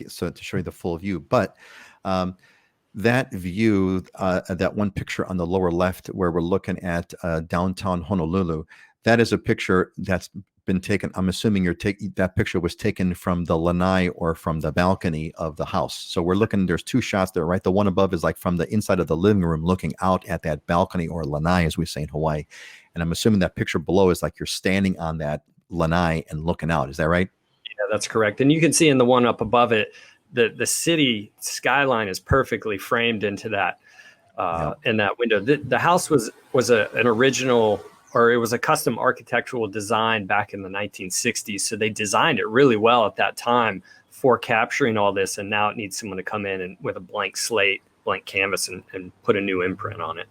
so to show you the full view. But that view, that one picture on the lower left where we're looking at downtown Honolulu, that is a picture that's been taken. I'm assuming that picture was taken from the lanai or from the balcony of the house. So we're looking, there's two shots there, right? The one above is like from the inside of the living room looking out at that balcony, or lanai as we say in Hawaii. And I'm assuming that picture below is like you're standing on that lanai and looking out. Is that right? Yeah, that's correct. And you can see in the one up above it, the city skyline is perfectly framed into that in that window. The house was an original, or it was a custom architectural design back in the 1960s. So they designed it really well at that time for capturing all this. And now it needs someone to come in and with a blank slate, blank canvas, and put a new imprint on it.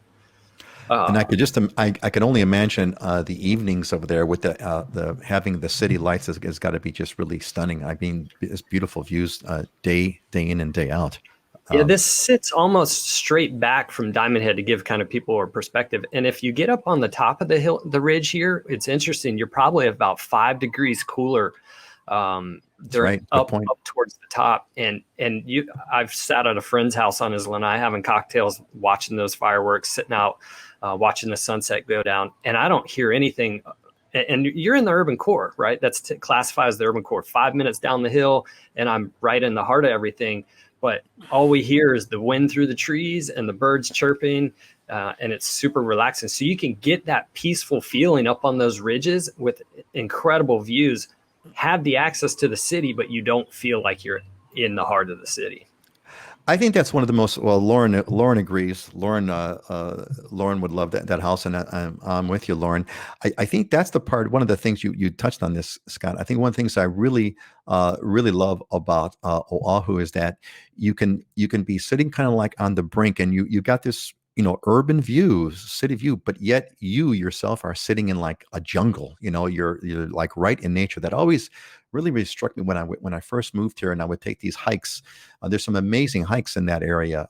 And I can only imagine the evenings over there with the having the city lights has got to be just really stunning. I mean, it's beautiful views day in and day out. Yeah, this sits almost straight back from Diamond Head to give kind of people a perspective. And if you get up on the top of the ridge here, it's interesting. You're probably about 5 degrees cooler That's They're right. Good up point. up towards the top, and I've sat at a friend's house on his lanai having cocktails, watching those fireworks, sitting out, watching the sunset go down, and I don't hear anything. And you're in the urban core, right? That's classified as the urban core. 5 minutes down the hill, and I'm right in the heart of everything. But all we hear is the wind through the trees and the birds chirping, and it's super relaxing. So you can get that peaceful feeling up on those ridges with incredible views, have the access to the city, but you don't feel like you're in the heart of the city. I think that's one of the most well. Lauren agrees. Lauren would love that house, and I'm with you, Lauren. I think that's the part. One of the things you touched on this, Scott. I think one of the things I really love about Oahu is that you can be sitting kind of like on the brink, and you got this urban view, city view, but yet you yourself are sitting in like a jungle. You're like right in nature. That always really struck me when I first moved here, and I would take these hikes. There's some amazing hikes in that area,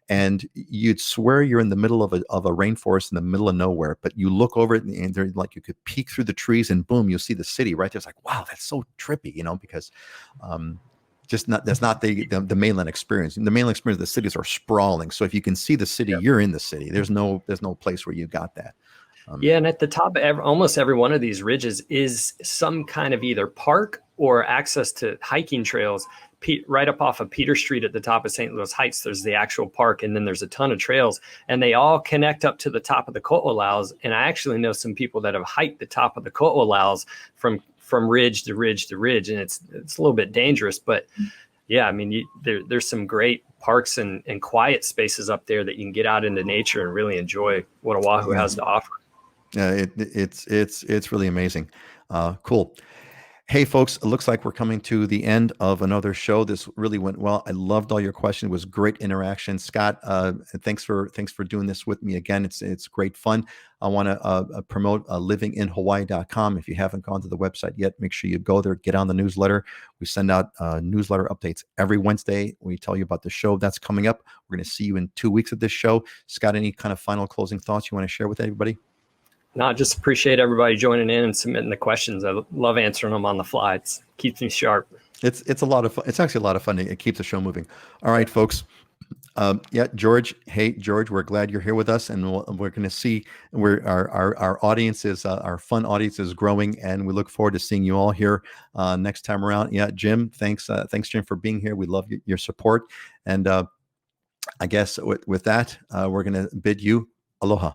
and you'd swear you're in the middle of a rainforest in the middle of nowhere, but you look over it, and they're like you could peek through the trees, and boom, you see the city right there. It's like, wow, that's so trippy, because that's not the mainland experience. In the mainland experience, the cities are sprawling. So if you can see the city, you're in the city. There's no place where you got that. Yeah, and at the top of almost every one of these ridges is some kind of either park or access to hiking trails. Right up off of Peter Street at the top of St. Louis Heights, there's the actual park, and then there's a ton of trails, and they all connect up to the top of the Ko'olaus. And I actually know some people that have hiked the top of the Ko'olaus from ridge to ridge to ridge, and it's a little bit dangerous, but yeah, I mean, there's some great parks and quiet spaces up there that you can get out into nature and really enjoy what Oahu has to offer. It's really amazing. Cool. Hey, folks, it looks like we're coming to the end of another show. This really went well. I loved all your questions. It was great interaction. Scott, thanks for doing this with me again. It's great fun. I want to promote livinginhawaii.com. If you haven't gone to the website yet, make sure you go there, get on the newsletter. We send out newsletter updates every Wednesday. We tell you about the show that's coming up. We're going to see you in 2 weeks at this show. Scott, any kind of final closing thoughts you want to share with everybody? No, I just appreciate everybody joining in and submitting the questions. I love answering them on the fly. It keeps me sharp. It's a lot of fun. It's actually a lot of fun. It keeps the show moving. All right, folks. George. Hey, George. We're glad you're here with us, and we're going to see where our audience is. Our fun audience is growing, and we look forward to seeing you all here next time around. Yeah, Jim. Thanks, Jim, for being here. We love your support, and I guess with that, we're going to bid you aloha.